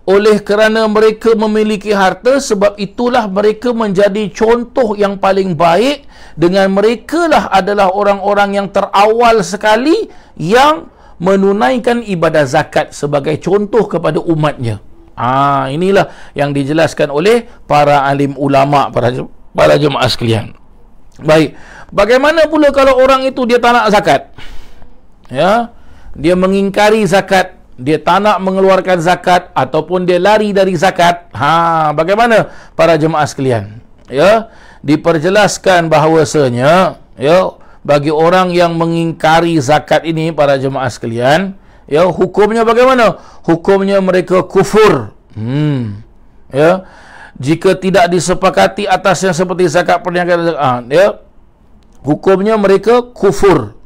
Oleh kerana mereka memiliki harta, sebab itulah mereka menjadi contoh yang paling baik. Dengan mereka lah adalah orang-orang yang terawal sekali yang menunaikan ibadah zakat sebagai contoh kepada umatnya. Inilah yang dijelaskan oleh para alim ulama, para jemaah sekalian. Baik, bagaimana pula kalau orang itu dia tak nak zakat? Ya, dia mengingkari zakat, dia tak nak mengeluarkan zakat, ataupun dia lari dari zakat. Bagaimana para jemaah sekalian? Ya, diperjelaskan bahawasanya, ya, bagi orang yang mengingkari zakat ini para jemaah sekalian, ya, hukumnya bagaimana? Hukumnya mereka kufur. Ya, jika tidak disepakati atas yang seperti zakat perniagaan, ya, hukumnya mereka kufur.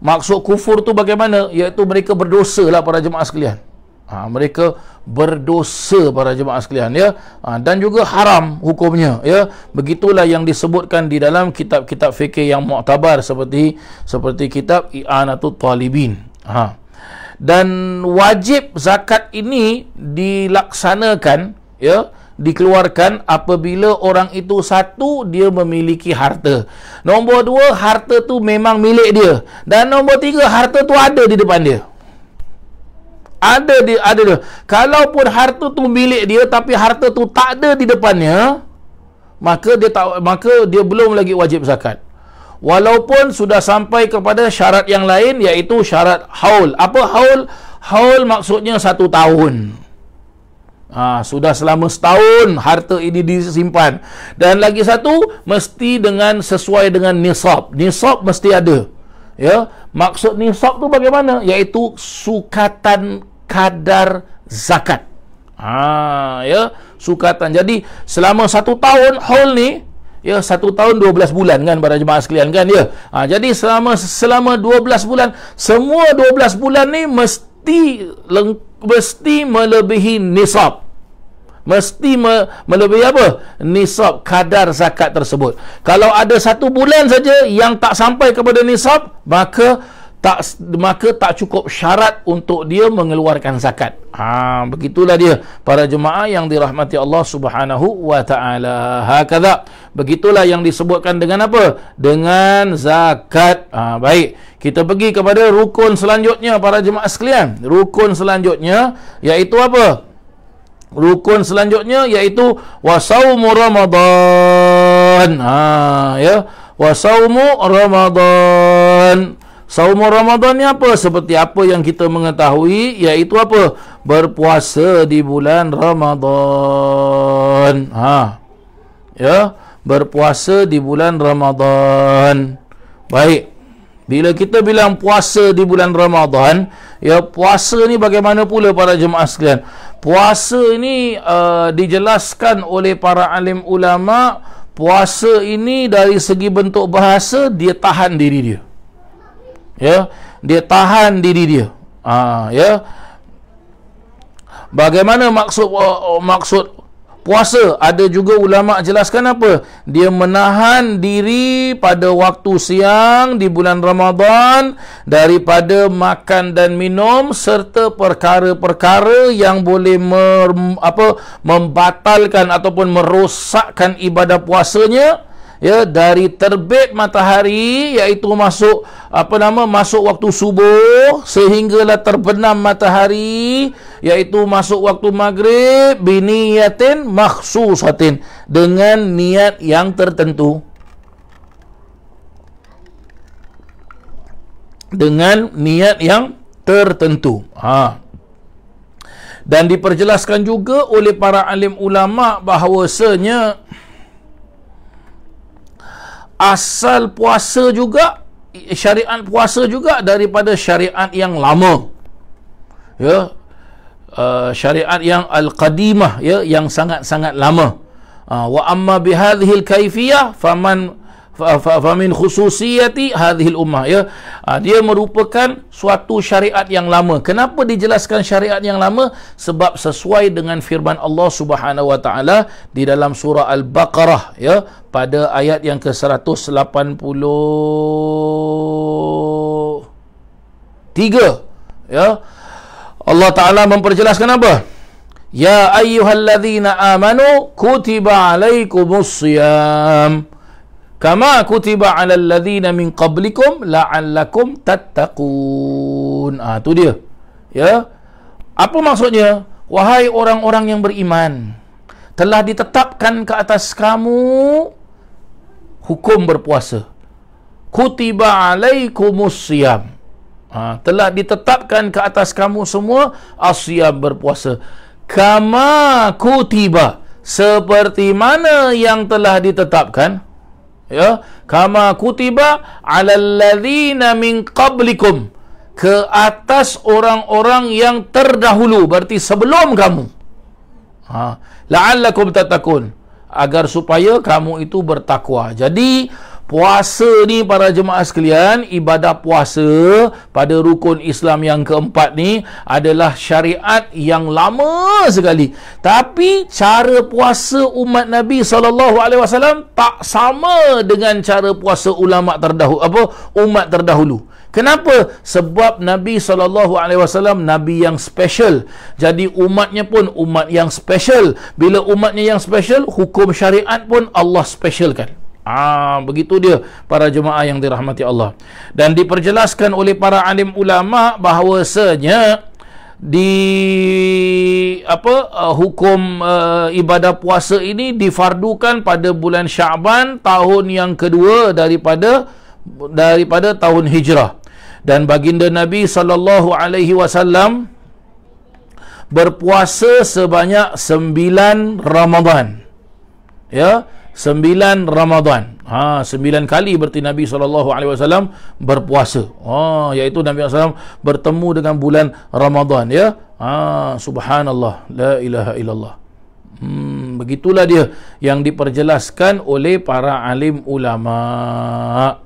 Maksud kufur tu bagaimana? Iaitu mereka berdosa lah para jemaah sekalian. Mereka berdosa para jemaah sekalian, ya. Dan juga haram hukumnya, ya. Begitulah yang disebutkan di dalam kitab-kitab fikih yang muktabar seperti kitab I'anatul Talibin. Dan wajib zakat ini dilaksanakan, ya, dikeluarkan apabila orang itu, satu, dia memiliki harta. Nombor dua, harta tu memang milik dia. Dan nombor tiga, harta tu ada di depan dia. Ada dia. Kalaupun harta tu milik dia tapi harta tu tak ada di depannya, maka dia belum lagi wajib zakat. Walaupun sudah sampai kepada syarat yang lain, iaitu syarat haul. Apa haul? Haul maksudnya 1 tahun. Sudah selama setahun harta ini disimpan. Dan lagi satu, mesti sesuai dengan nisab. Nisab mesti ada. Ya, maksud nisab tu bagaimana? Iaitu sukatan kadar zakat. Ya, sukatan. Jadi selama 1 tahun haul ni, ya, 1 tahun 12 bulan kan para jemaah sekalian kan, ya. Jadi selama 12 bulan, semua 12 bulan ni mesti melebihi nisab. Mesti melebihi apa? Nisab, kadar zakat tersebut. Kalau ada 1 bulan saja yang tak sampai kepada nisab, maka tak cukup syarat untuk dia mengeluarkan zakat. Begitulah dia para jemaah yang dirahmati Allah Subhanahu wa taala. Hakadha. Begitulah yang disebutkan dengan apa? Dengan zakat. Baik, kita pergi kepada rukun selanjutnya para jemaah sekalian. Rukun selanjutnya iaitu apa? Rukun selanjutnya iaitu wasaumu Ramadan. Ya, wasaumu Ramadan. Saumu Ramadan ni apa? Seperti apa yang kita mengetahui, iaitu apa? Berpuasa di bulan Ramadan. Ya, berpuasa di bulan Ramadan. Baik. Bila kita bilang puasa di bulan Ramadan, ya, puasa ni bagaimana pula para jemaah sekalian? Puasa ni dijelaskan oleh para alim ulama, puasa ini dari segi bentuk bahasa, dia tahan diri dia. Ya, dia tahan diri dia. Ya. Bagaimana maksud puasa? Ada juga ulama jelaskan apa? Dia menahan diri pada waktu siang di bulan Ramadan daripada makan dan minum serta perkara-perkara yang boleh membatalkan ataupun merosakkan ibadah puasanya, ya, dari terbit matahari, iaitu masuk waktu subuh sehinggalah terbenam matahari, iaitu masuk waktu maghrib, biniyatin makhsusatin, dengan niat yang tertentu. Dengan niat yang tertentu. Dan diperjelaskan juga oleh para alim ulama bahawasanya asal puasa juga, syariat puasa juga daripada syariat yang lama, ya, syariat yang al-qadimah, ya, yang sangat-sangat lama. Wa amma bihadhihi al-kaifiyah famin khususiyati hadhihi al-ummah, ya. Dia merupakan suatu syariat yang lama. Kenapa dijelaskan syariat yang lama? Sebab sesuai dengan firman Allah Subhanahu wa taala di dalam surah Al-Baqarah, ya, pada ayat yang ke-183, ya. Allah Taala memperjelaskan apa? Ya ayyuhalladzina amanu kutiba alaikumus-shiyam kama kutiba 'alal ladzina min qablikum la'allakum tattaqun. Itu dia. Ya. Apa maksudnya? Wahai orang-orang yang beriman, telah ditetapkan ke atas kamu hukum berpuasa. Kutiba 'alaikumus-shiyam. Telah ditetapkan ke atas kamu semua asyam, berpuasa. Kama kutiba, seperti mana yang telah ditetapkan, ya, kama kutiba 'alal ladzina min qablikum, ke atas orang-orang yang terdahulu, berarti sebelum kamu. La'allakum tattaqun, agar supaya kamu itu bertakwa. Jadi puasa ni para jemaah sekalian, ibadah puasa pada rukun Islam yang keempat ni adalah syariat yang lama sekali. Tapi cara puasa umat Nabi SAW tak sama dengan cara puasa umat terdahulu. Kenapa? Sebab Nabi SAW Nabi yang special. Jadi umatnya pun umat yang special. Bila umatnya yang special, hukum syariat pun Allah specialkan. Begitu dia para jemaah yang dirahmati Allah. Dan diperjelaskan oleh para alim ulama bahawasanya hukum ibadah puasa ini difardukan pada bulan Sya'ban tahun yang kedua daripada tahun Hijrah. Dan baginda Nabi SAW berpuasa sebanyak 9 Ramadan. Ya, 9 Ramadan. 9 kali berarti Nabi SAW berpuasa. Iaitu Nabi SAW bertemu dengan bulan Ramadan, ya. Subhanallah, la ilaha illallah. Begitulah dia yang diperjelaskan oleh para alim ulama.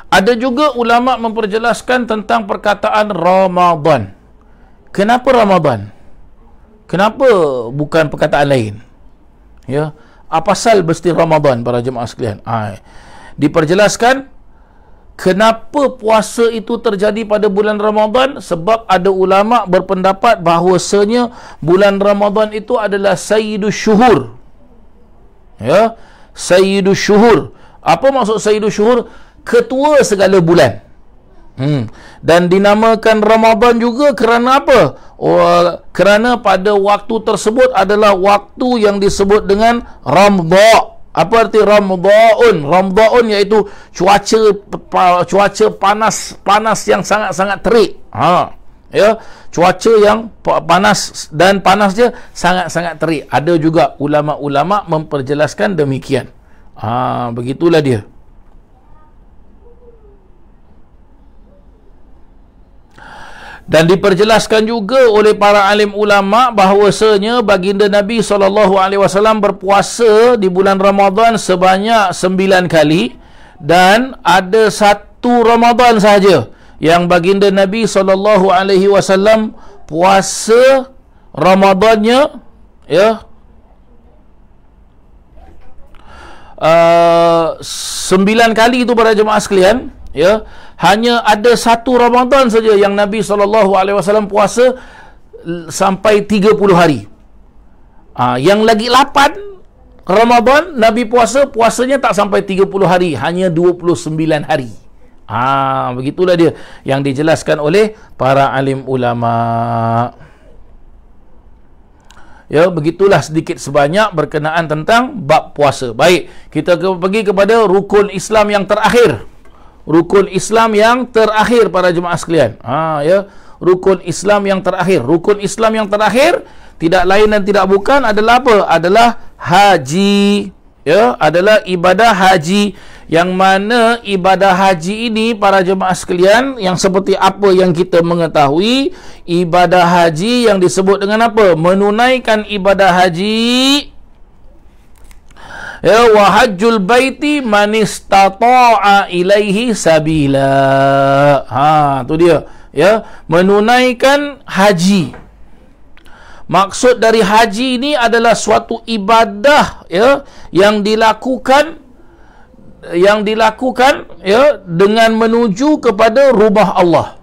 Ada juga ulama memperjelaskan tentang perkataan Ramadan. Kenapa Ramadan? Kenapa bukan perkataan lain? Ya, apa pasal mesti Ramadan para jemaah sekalian? Diperjelaskan kenapa puasa itu terjadi pada bulan Ramadan, sebab ada ulama berpendapat bahawasanya bulan Ramadan itu adalah Sayyidus Syuhur. Ya, Sayyidus Syuhur. Apa maksud Sayyidus Syuhur? Ketua segala bulan. Dan dinamakan Ramadan juga kerana apa? Kerana pada waktu tersebut adalah waktu yang disebut dengan Ramdha. Apa arti Ramdhaun? Ramdhaun iaitu cuaca panas yang sangat-sangat terik. Ya, cuaca yang panas, dan panasnya sangat-sangat terik. Ada juga ulama-ulama memperjelaskan demikian. Begitulah dia. Dan diperjelaskan juga oleh para alim ulama bahawasanya baginda Nabi SAW berpuasa di bulan Ramadan sebanyak 9 kali, dan ada satu Ramadan sahaja yang baginda Nabi SAW puasa Ramadannya 9 kali itu para jemaah sekalian, hanya ada satu Ramadan saja yang Nabi SAW puasa sampai 30 hari. Yang lagi 8 Ramadan Nabi puasanya tak sampai 30 hari, hanya 29 hari. Begitulah dia yang dijelaskan oleh para alim ulama. Begitulah sedikit sebanyak berkenaan tentang bab puasa. Baik, kita pergi kepada rukun Islam yang terakhir. Rukun Islam yang terakhir para jemaah sekalian. Rukun Islam yang terakhir. Rukun Islam yang terakhir tidak lain dan tidak bukan adalah apa? Adalah haji. Adalah ibadah haji, yang mana ibadah haji ini para jemaah sekalian, yang seperti apa yang kita mengetahui, ibadah haji yang disebut dengan apa? Menunaikan ibadah haji. Wa hajjul baiti man istata'a ilaihi sabila. Tu dia, menunaikan haji. Maksud dari haji ini adalah suatu ibadah yang dilakukan dengan menuju kepada rumah Allah.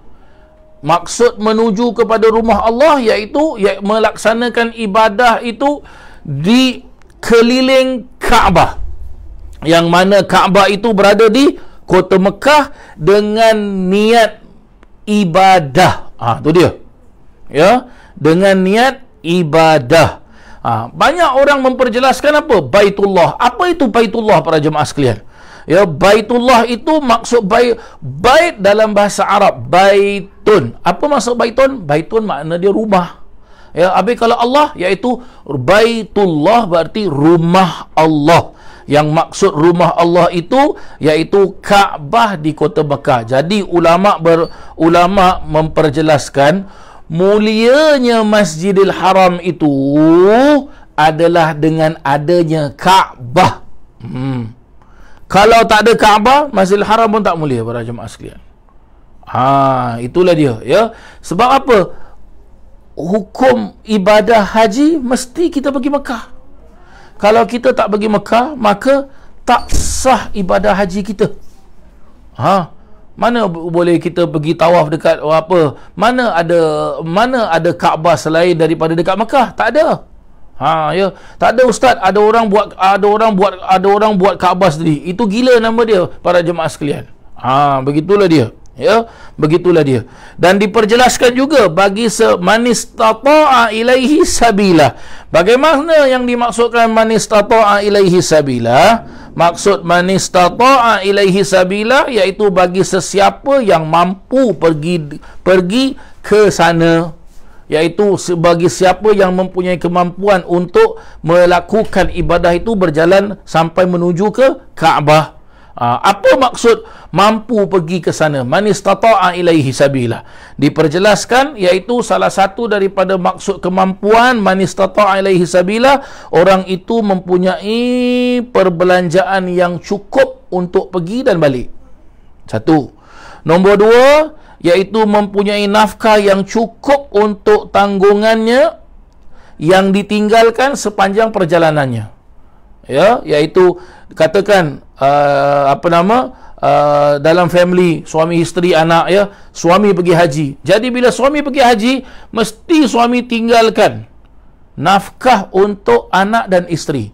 Maksud menuju kepada rumah Allah iaitu melaksanakan ibadah itu di keliling Kaabah, yang mana Kaabah itu berada di kota Mekah dengan niat ibadah. Tu dia, dengan niat ibadah. Banyak orang memperjelaskan apa? Baitullah. Apa itu Baitullah para jemaah sekalian? Baitullah itu maksud bait dalam bahasa Arab, baitun. Apa maksud baitun? Baitun makna dia rumah. Habis kalau Allah iaitu Baitullah berarti rumah Allah. Yang maksud rumah Allah itu iaitu Kaabah di kota Mekah. Jadi ulama memperjelaskan mulianya Masjidil Haram itu adalah dengan adanya Kaabah. Kalau tak ada Kaabah, Masjidil Haram pun tak mulia para jemaah sekalian. Itulah dia, Sebab apa? Hukum ibadah haji mesti kita pergi Mekah. Kalau kita tak pergi Mekah, maka tak sah ibadah haji kita. Mana boleh kita pergi tawaf dekat apa? Mana ada Kaabah selain daripada dekat Mekah? Tak ada. Tak ada ustaz, ada orang buat Kaabah sendiri. Itu gila nama dia para jemaah sekalian. Begitulah dia. Begitulah dia. Dan diperjelaskan juga bagi manistata'a ilaihi sabila. Bagaimana yang dimaksudkan manistata'a ilaihi sabila? Maksud manistata'a ilaihi sabila iaitu bagi sesiapa yang mampu pergi ke sana, iaitu bagi siapa yang mempunyai kemampuan untuk melakukan ibadah itu berjalan sampai menuju ke Kaabah. Apa maksud mampu pergi ke sana? Man istata'a ilaihi sabila. Diperjelaskan iaitu salah satu daripada maksud kemampuan man istata'a ilaihi sabila, orang itu mempunyai perbelanjaan yang cukup untuk pergi dan balik. Satu. Nombor dua, iaitu mempunyai nafkah yang cukup untuk tanggungannya yang ditinggalkan sepanjang perjalanannya. Iaitu katakan dalam family, suami, isteri, anak, suami pergi haji. Jadi bila suami pergi haji, mesti suami tinggalkan nafkah untuk anak dan isteri.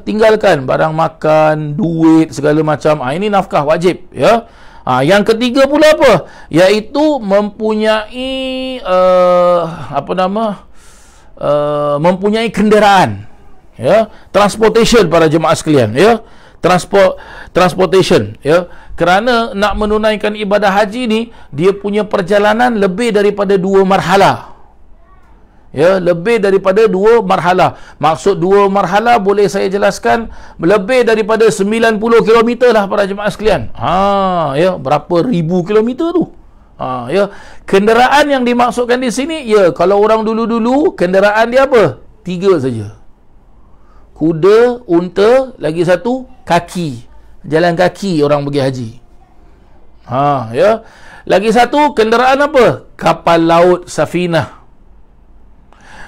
Tinggalkan barang makan, duit, segala macam. Ini nafkah wajib. Yang ketiga pula apa? Iaitu mempunyai mempunyai kenderaan. Transportation para jemaah sekalian, transportation, kerana nak menunaikan ibadah haji ni, dia punya perjalanan lebih daripada 2 marhalah. Lebih daripada 2 marhalah. Maksud 2 marhalah boleh saya jelaskan, lebih daripada 90 km lah para jemaah sekalian. Berapa ribu kilometer tu? Ya, kenderaan yang dimaksudkan di sini, ya, kalau orang dulu-dulu kenderaan dia apa? 3 saja. Kuda, unta, lagi satu kaki. Jalan kaki orang pergi haji. Ya. Lagi satu kenderaan apa? Kapal laut safinah.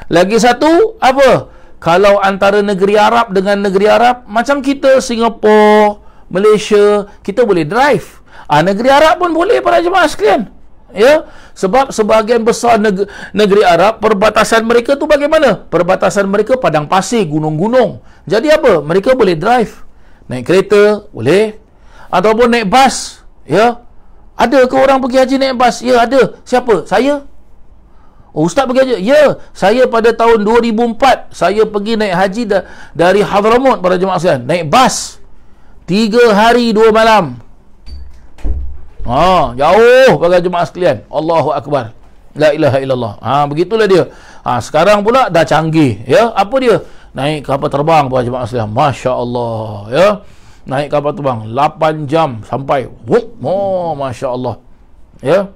Lagi satu apa? Kalau antara negeri Arab dengan negeri Arab, macam kita Singapura, Malaysia, kita boleh drive. Negeri Arab pun boleh para jemaah sekalian. Ya, sebab sebahagian besar negeri Arab, perbatasan mereka tu bagaimana? Perbatasan mereka padang pasir, gunung-gunung. Jadi apa? Mereka boleh drive. Naik kereta boleh, ataupun naik bas. Ya. Ada ke orang pergi haji naik bas? Ya, ada. Siapa? Saya. Oh, ustaz pergi haji? Ya, saya pada tahun 2004 saya pergi naik haji dari Hadramaut para jemaah sekalian. Naik bas 3 hari 2 malam. Jauh para jemaah sekalian. Allahu akbar. La ilaha illallah. Begitulah dia. Sekarang pula dah canggih, ya. Apa dia? Naik kapal terbang para jemaah sekalian. Masya-Allah, ya. Naik kapal terbang 8 jam sampai. Masya-Allah. Ya.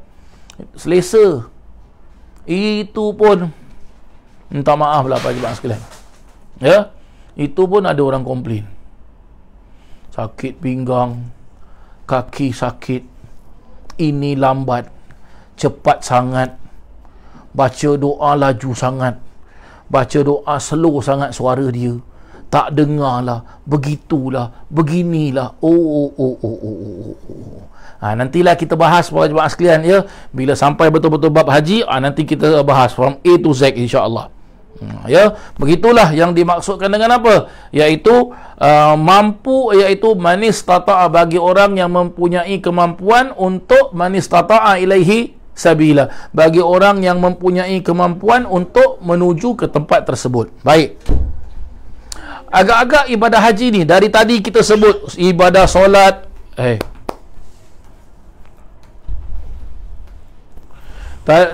Selesa. Itu pun minta maaf lah para jemaah sekalian. Ya. Itu pun ada orang komplain. Sakit pinggang, kaki sakit, ini lambat, cepat sangat, baca doa laju sangat, baca doa slow sangat suara dia, tak dengar lah, begitulah, beginilah. Nantilah kita bahas para jemaah sekalian, ya. Bila sampai betul-betul bab haji, nanti kita bahas from A to Z, insya-Allah. Ya, begitulah yang dimaksudkan dengan apa? Iaitu mampu, iaitu manistata'a, bagi orang yang mempunyai kemampuan untuk manistata'a ilaihi sabila, bagi orang yang mempunyai kemampuan untuk menuju ke tempat tersebut. Baik. Agak-agak ibadah haji ni dari tadi kita sebut ibadah solat.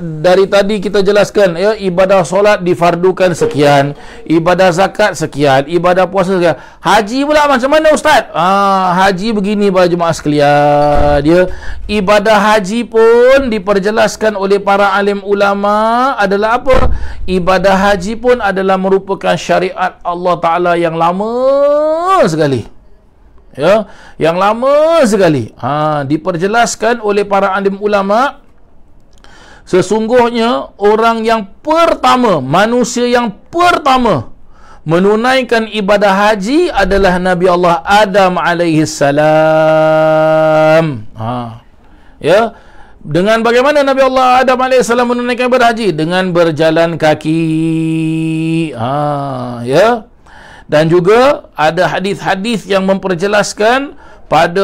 Dari tadi kita jelaskan, ya, ibadah solat difardukan sekian, ibadah zakat sekian, ibadah puasa sekian. Haji pula macam mana ustaz? Haji begini para jemaah sekalian, ya. Ibadah haji pun diperjelaskan oleh para alim ulama adalah apa? Ibadah haji pun adalah merupakan syariat Allah Taala yang lama sekali. Ya, yang lama sekali. Diperjelaskan oleh para alim ulama, sesungguhnya orang yang pertama, manusia yang pertama menunaikan ibadah haji adalah Nabi Allah Adam alaihi salam. Ya, dengan bagaimana Nabi Allah Adam alaihi salam menunaikan ibadah haji? Dengan berjalan kaki. Ya. Dan juga ada hadis-hadis yang memperjelaskan pada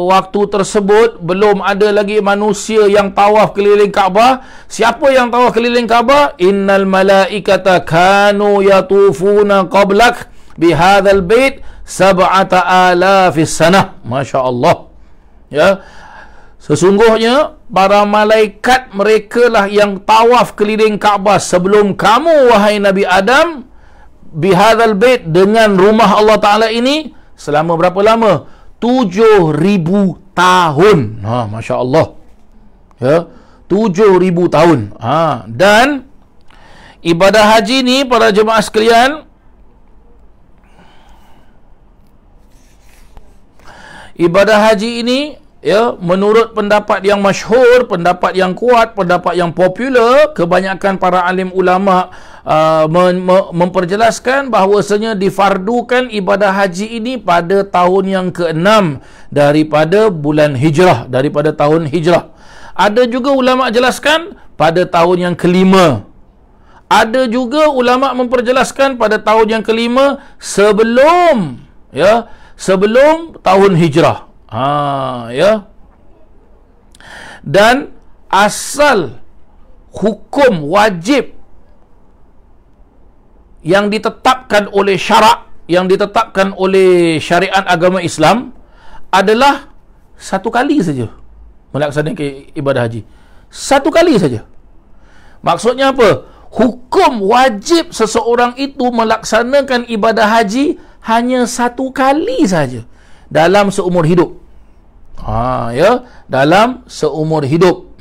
waktu tersebut belum ada lagi manusia yang tawaf keliling Kaabah. Siapa yang tawaf keliling Kaabah? Innal malaikata kanu yatufuna qablak bihadzal bait 7,000 sanah. Masya-Allah. Ya. Sesungguhnya para malaikat merekalah yang tawaf keliling Kaabah sebelum kamu, wahai Nabi Adam, bihadzal bait, dengan rumah Allah Taala ini selama berapa lama? 7,000 tahun. Masya Allah. Ya, 7,000 tahun. Dan ibadah haji ni para jemaah sekalian, ibadah haji ini, ya, menurut pendapat yang masyhur, pendapat yang kuat, pendapat yang popular, kebanyakan para alim ulama memperjelaskan bahawasanya difardukan ibadah haji ini pada tahun yang ke-6 daripada bulan hijrah, daripada tahun hijrah. Ada juga ulama jelaskan pada tahun yang ke-5. Ada juga ulama memperjelaskan pada tahun yang ke-5 sebelum, ya, sebelum tahun hijrah. Ya. Dan asal hukum wajib yang ditetapkan oleh syarak, yang ditetapkan oleh syariat agama Islam adalah satu kali saja melaksanakan ibadah haji. Satu kali saja. Maksudnya apa? Hukum wajib seseorang itu melaksanakan ibadah haji hanya satu kali saja dalam seumur hidup. Ya, dalam seumur hidup.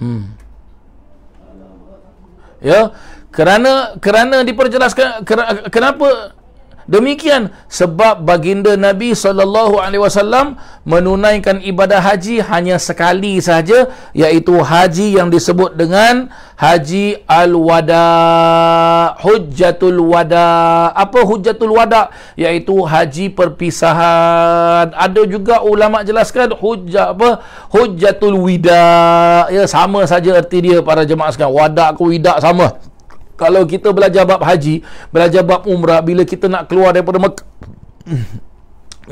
Ya, kerana diperjelaskan kenapa demikian, sebab baginda Nabi SAW menunaikan ibadah haji hanya sekali saja, iaitu haji yang disebut dengan Haji Al-Wada, Hujjatul Wada. Apa Hujjatul Wada? Iaitu haji perpisahan. Ada juga ulama jelaskan Hujjatul Wida. Ya, sama saja erti dia para jemaah sekalian. Wada ke wida sama. Kalau kita belajar bab haji, belajar bab umrah, bila kita nak keluar daripada Mekah,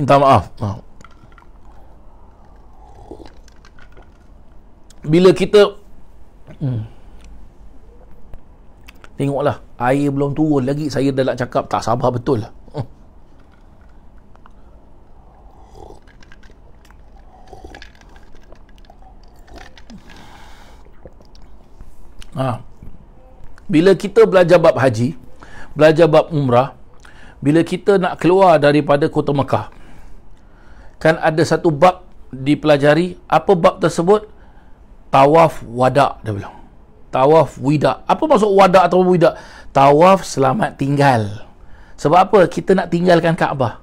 minta maaf. Bila kita tengoklah, air belum turun lagi, saya dah nak cakap tak sabar betul lah. Bila kita belajar bab haji, belajar bab umrah, bila kita nak keluar daripada kota Mekah, kan ada satu bab dipelajari. Apa bab tersebut? Tawaf wada, dia bilang. Tawaf wida. Apa maksud wada atau wida? Tawaf selamat tinggal. Sebab apa? Kita nak tinggalkan Kaabah.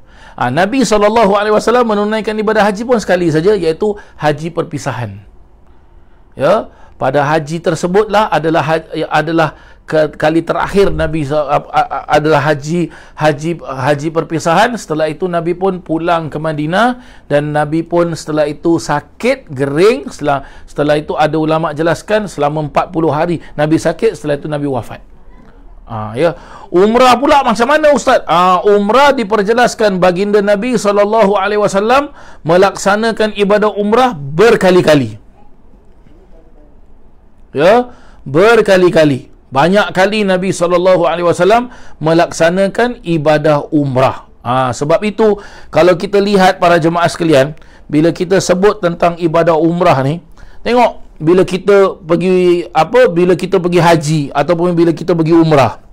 Nabi SAW menunaikan ibadah haji pun sekali saja, iaitu haji perpisahan. Ya, pada haji tersebutlah adalah kali terakhir Nabi adalah haji perpisahan. Setelah itu Nabi pun pulang ke Madinah, dan Nabi pun setelah itu sakit gering. Setelah itu ada ulama jelaskan selama 40 hari Nabi sakit, setelah itu Nabi wafat. Ya. Umrah pula macam mana Ustaz? Umrah diperjelaskan baginda Nabi SAW melaksanakan ibadah umrah berkali-kali. Ya, berkali-kali. Banyak kali Nabi SAW melaksanakan ibadah umrah. Sebab itu, kalau kita lihat para jemaah sekalian, bila kita sebut tentang ibadah umrah ni, tengok bila kita pergi haji ataupun bila kita pergi umrah.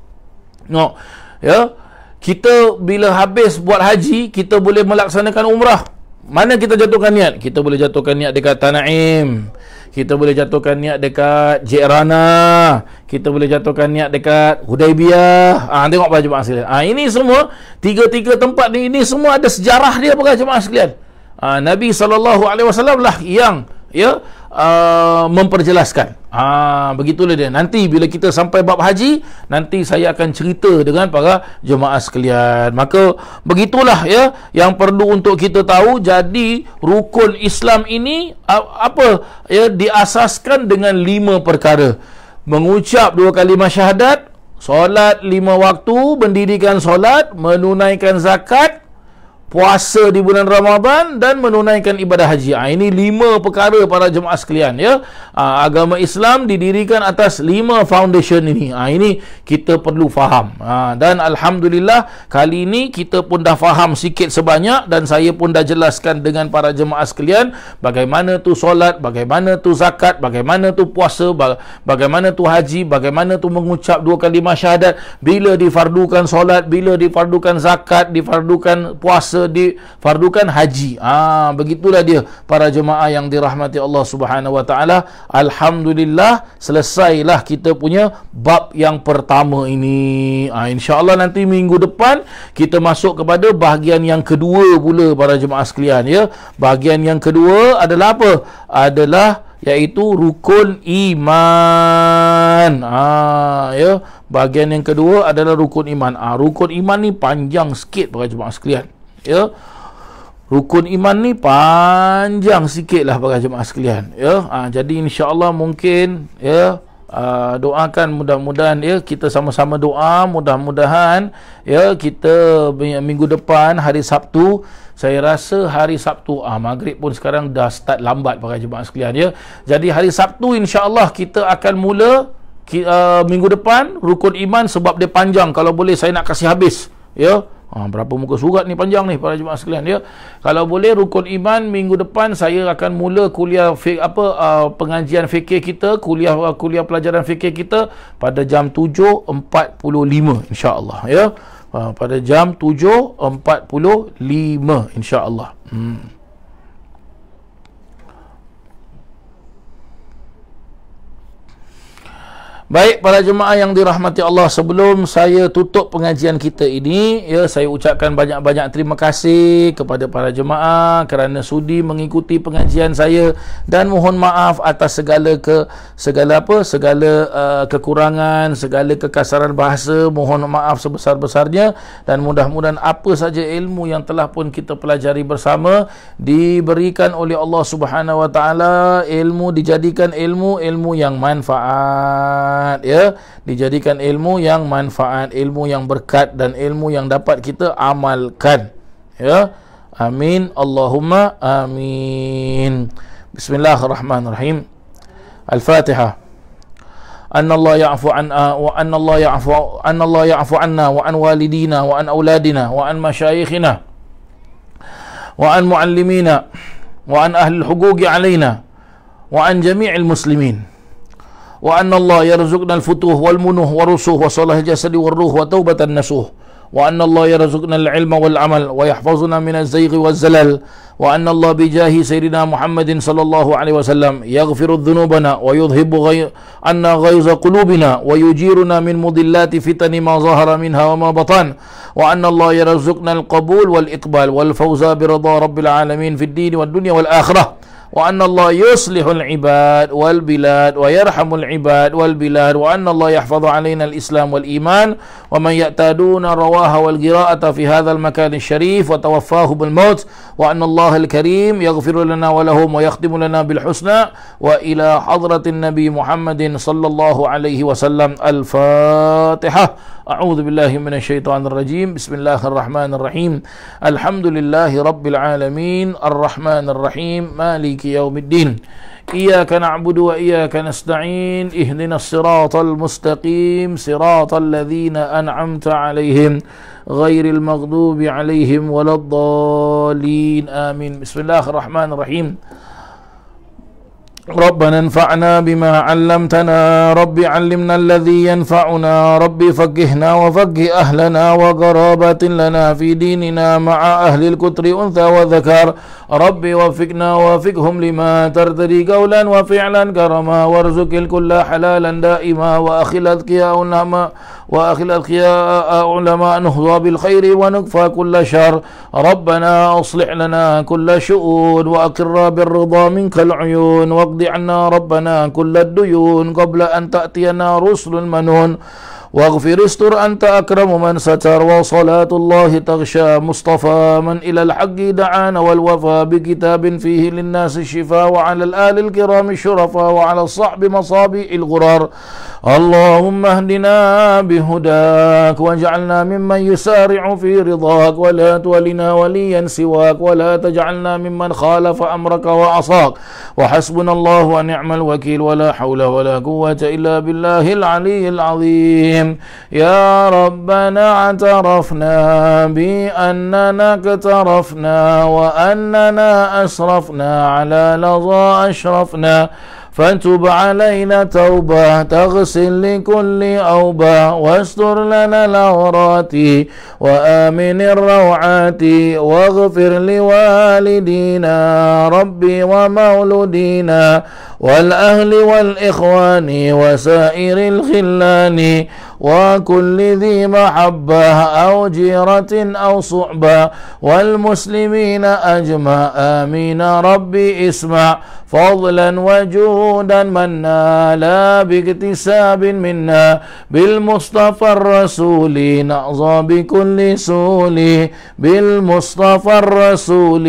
Tengok, ya, kita bila habis buat haji, kita boleh melaksanakan umrah. Mana kita jatuhkan niat? Kita boleh jatuhkan niat dekat Tanaim. Kita boleh jatuhkan niat dekat Jirana. Kita boleh jatuhkan niat dekat Hudaibiyah. Tengok para jemaah sekalian. Ini semua, tiga-tiga tempat ni, ini semua ada sejarah dia para jemaah sekalian. Nabi SAW lah yang memperjelaskan. Begitulah dia. Nanti bila kita sampai bab haji, nanti saya akan cerita dengan para jemaah sekalian. Maka begitulah ya yang perlu untuk kita tahu. Jadi rukun Islam ini diasaskan dengan 5 perkara. Mengucap 2 kalimah syahadat, solat 5 waktu, mendirikan solat, menunaikan zakat, puasa di bulan Ramadan, dan menunaikan ibadah haji. Ini 5 perkara para jemaah sekalian ya. Agama Islam didirikan atas 5 foundation ini. Ini kita perlu faham. Dan alhamdulillah kali ini kita pun dah faham sikit sebanyak, dan saya pun dah jelaskan dengan para jemaah sekalian bagaimana tu solat, bagaimana tu zakat, bagaimana tu puasa, bagaimana tu haji, bagaimana tu mengucap 2 kalimah syahadat, bila difardukan solat, bila difardukan zakat, difardukan puasa, difardukan haji. Begitulah dia para jemaah yang dirahmati Allah Subhanahu wa taala. Alhamdulillah selesailah kita punya bab yang pertama ini. Insya-Allah nanti minggu depan kita masuk kepada bahagian yang kedua pula para jemaah sekalian ya. Bahagian yang kedua adalah apa? Adalah iaitu rukun iman. Ya, bahagian yang kedua adalah rukun iman. Rukun iman ni panjang sikit para jemaah sekalian. Ya, rukun iman ni panjang sikit lah para jemaah sekalian ya. Jadi insya-Allah mungkin ya, doakan mudah-mudahan ya, kita sama-sama doa mudah-mudahan ya, kita minggu depan hari Sabtu, saya rasa hari Sabtu maghrib pun sekarang dah start lambat para jemaah sekalian ya. Jadi hari Sabtu insya-Allah kita akan mula minggu depan rukun iman, sebab dia panjang. Kalau boleh saya nak kasih habis ya. Berapa muka surat ni panjang ni para jemaah sekalian ya. Kalau boleh rukun iman minggu depan saya akan mula kuliah pengajian fikih kita, kuliah pelajaran fikih kita pada jam 7.45 insya-Allah ya. Pada jam 7.45 insya-Allah. Baik para jemaah yang dirahmati Allah, sebelum saya tutup pengajian kita ini, ya, saya ucapkan banyak-banyak terima kasih kepada para jemaah kerana sudi mengikuti pengajian saya, dan mohon maaf atas segala kekurangan, segala kekasaran bahasa. Mohon maaf sebesar-besarnya, dan mudah-mudahan apa saja ilmu yang telah pun kita pelajari bersama diberikan oleh Allah Subhanahu wa taala, ilmu dijadikan ilmu yang manfaat, ya, dijadikan ilmu yang manfaat, ilmu yang berkat, dan ilmu yang dapat kita amalkan, ya. Amin, Allahumma amin. Bismillahirrahmanirrahim. Al-Fatihah. Anna Allah ya'fu anna wa anna Allah ya'fu anna wa an walidina wa an auladina wa an masyayikhina wa an muallimina wa an ahli al-huquqi alaina wa an jami'il muslimin. وأن الله يرزقنا الفتوح والمنوح والرسوح وصلاح الجسد والروح وتوبة النسوح، وأن الله يرزقنا العلم والعمل ويحفظنا من الزيغ والزلل، وأن الله بجاه سيدنا محمد صلى الله عليه وسلم يغفر ذنوبنا ويذهب عنا غيظ قلوبنا ويجيرنا من مضلات فتن ما ظهر منها وما بطن، وأن الله يرزقنا القبول والإقبال والفوز برضا رب العالمين في الدين والدنيا والآخرة، وأن الله يصلح العباد والبلاد ويرحم العباد والبلاد، وأن الله يحفظ علينا الإسلام والإيمان، ومن يأتادون الرواح والقراءة في هذا المكان الشريف وتوفاه بالموت، وأن الله الكريم يغفر لنا ولهم ويختم لنا بالحسنى، وإلى حضرة النبي محمد صلى الله عليه وسلم. الفاتحة. أعوذ بالله من الشيطان الرجيم. بسم الله الرحمن الرحيم. الحمد لله رب العالمين الرحمن الرحيم مالك يوم الدين. إياك نعبد وإياك نستعين. اهدنا الصراط المستقيم صراط الذين أنعمت عليهم غير المغضوب عليهم ولا الضالين آمين. بسم الله الرحمن الرحيم. ربنا انفعنا بما علمتنا، رب علمنا الذي ينفعنا، رب فقهنا وفقه أهلنا وقرابة لنا في ديننا مع أهل الكتر أنثى وذكر، رب وفقنا وفقهم لما ترتدي قولا وفعلا كرما، وارزق الكل حلالا دائما، وأخل الأذكياء علماء نهضى بالخير ونكفى كل شر، ربنا أصلح لنا كل شؤون، وأقر بالرضا منك العيون، واقض عنا ربنا كل الديون قبل أن تأتينا رسل المنون، واغفر استر أنت أكرم من ستر، وصلاة الله تغشى مصطفى من إلى الحق دعانا والوفاء بكتاب فيه للناس الشفاء، وعلى الآل الكرام الشرفاء، وعلى الصحب مصابي الغرار. اللهم اهدنا بهداك واجعلنا ممن يسارع في رضاك، ولا تولنا وليا سواك، ولا تجعلنا ممن خالف أمرك وعصاك، وحسبنا الله ونعم الوكيل، ولا حول ولا قوة إلا بالله العلي العظيم. يا ربنا اعترفنا بأننا اقترفنا وأننا أسرفنا على لظى أشرفنا، فتب علينا توبة تغسل لكل أوبة، واستر لنا العورات وآمن الروعات، واغفر لوالدينا ربي ومولودينا والأهل والإخوان وسائر الخلان، وكل ذي محبة أو جيرة أو صحبة، والمسلمين أجمع آمين ربي اسمع، فضلا وجودا منا لا باكتساب منا، بالمصطفى الرسول نعظى بكل سول، بالمصطفى الرسول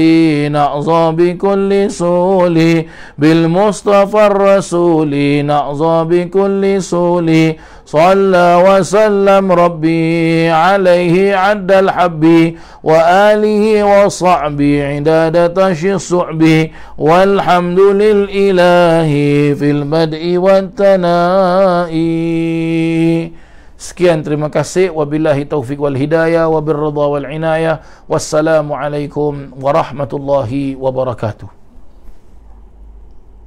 نعظى بكل سول، بالمصطفى الرسول نعظى بكل سول، صلى وسلم ربي عليه عد الحب، وآله وصحبه عداد تشي الصعب، والحمد للإله في البدء والثناء. Sekian, terima kasih. Wabillahi taufiq wal hidayah, wabirridha wal inayah. Wassalamualaikum warahmatullahi wabarakatuh.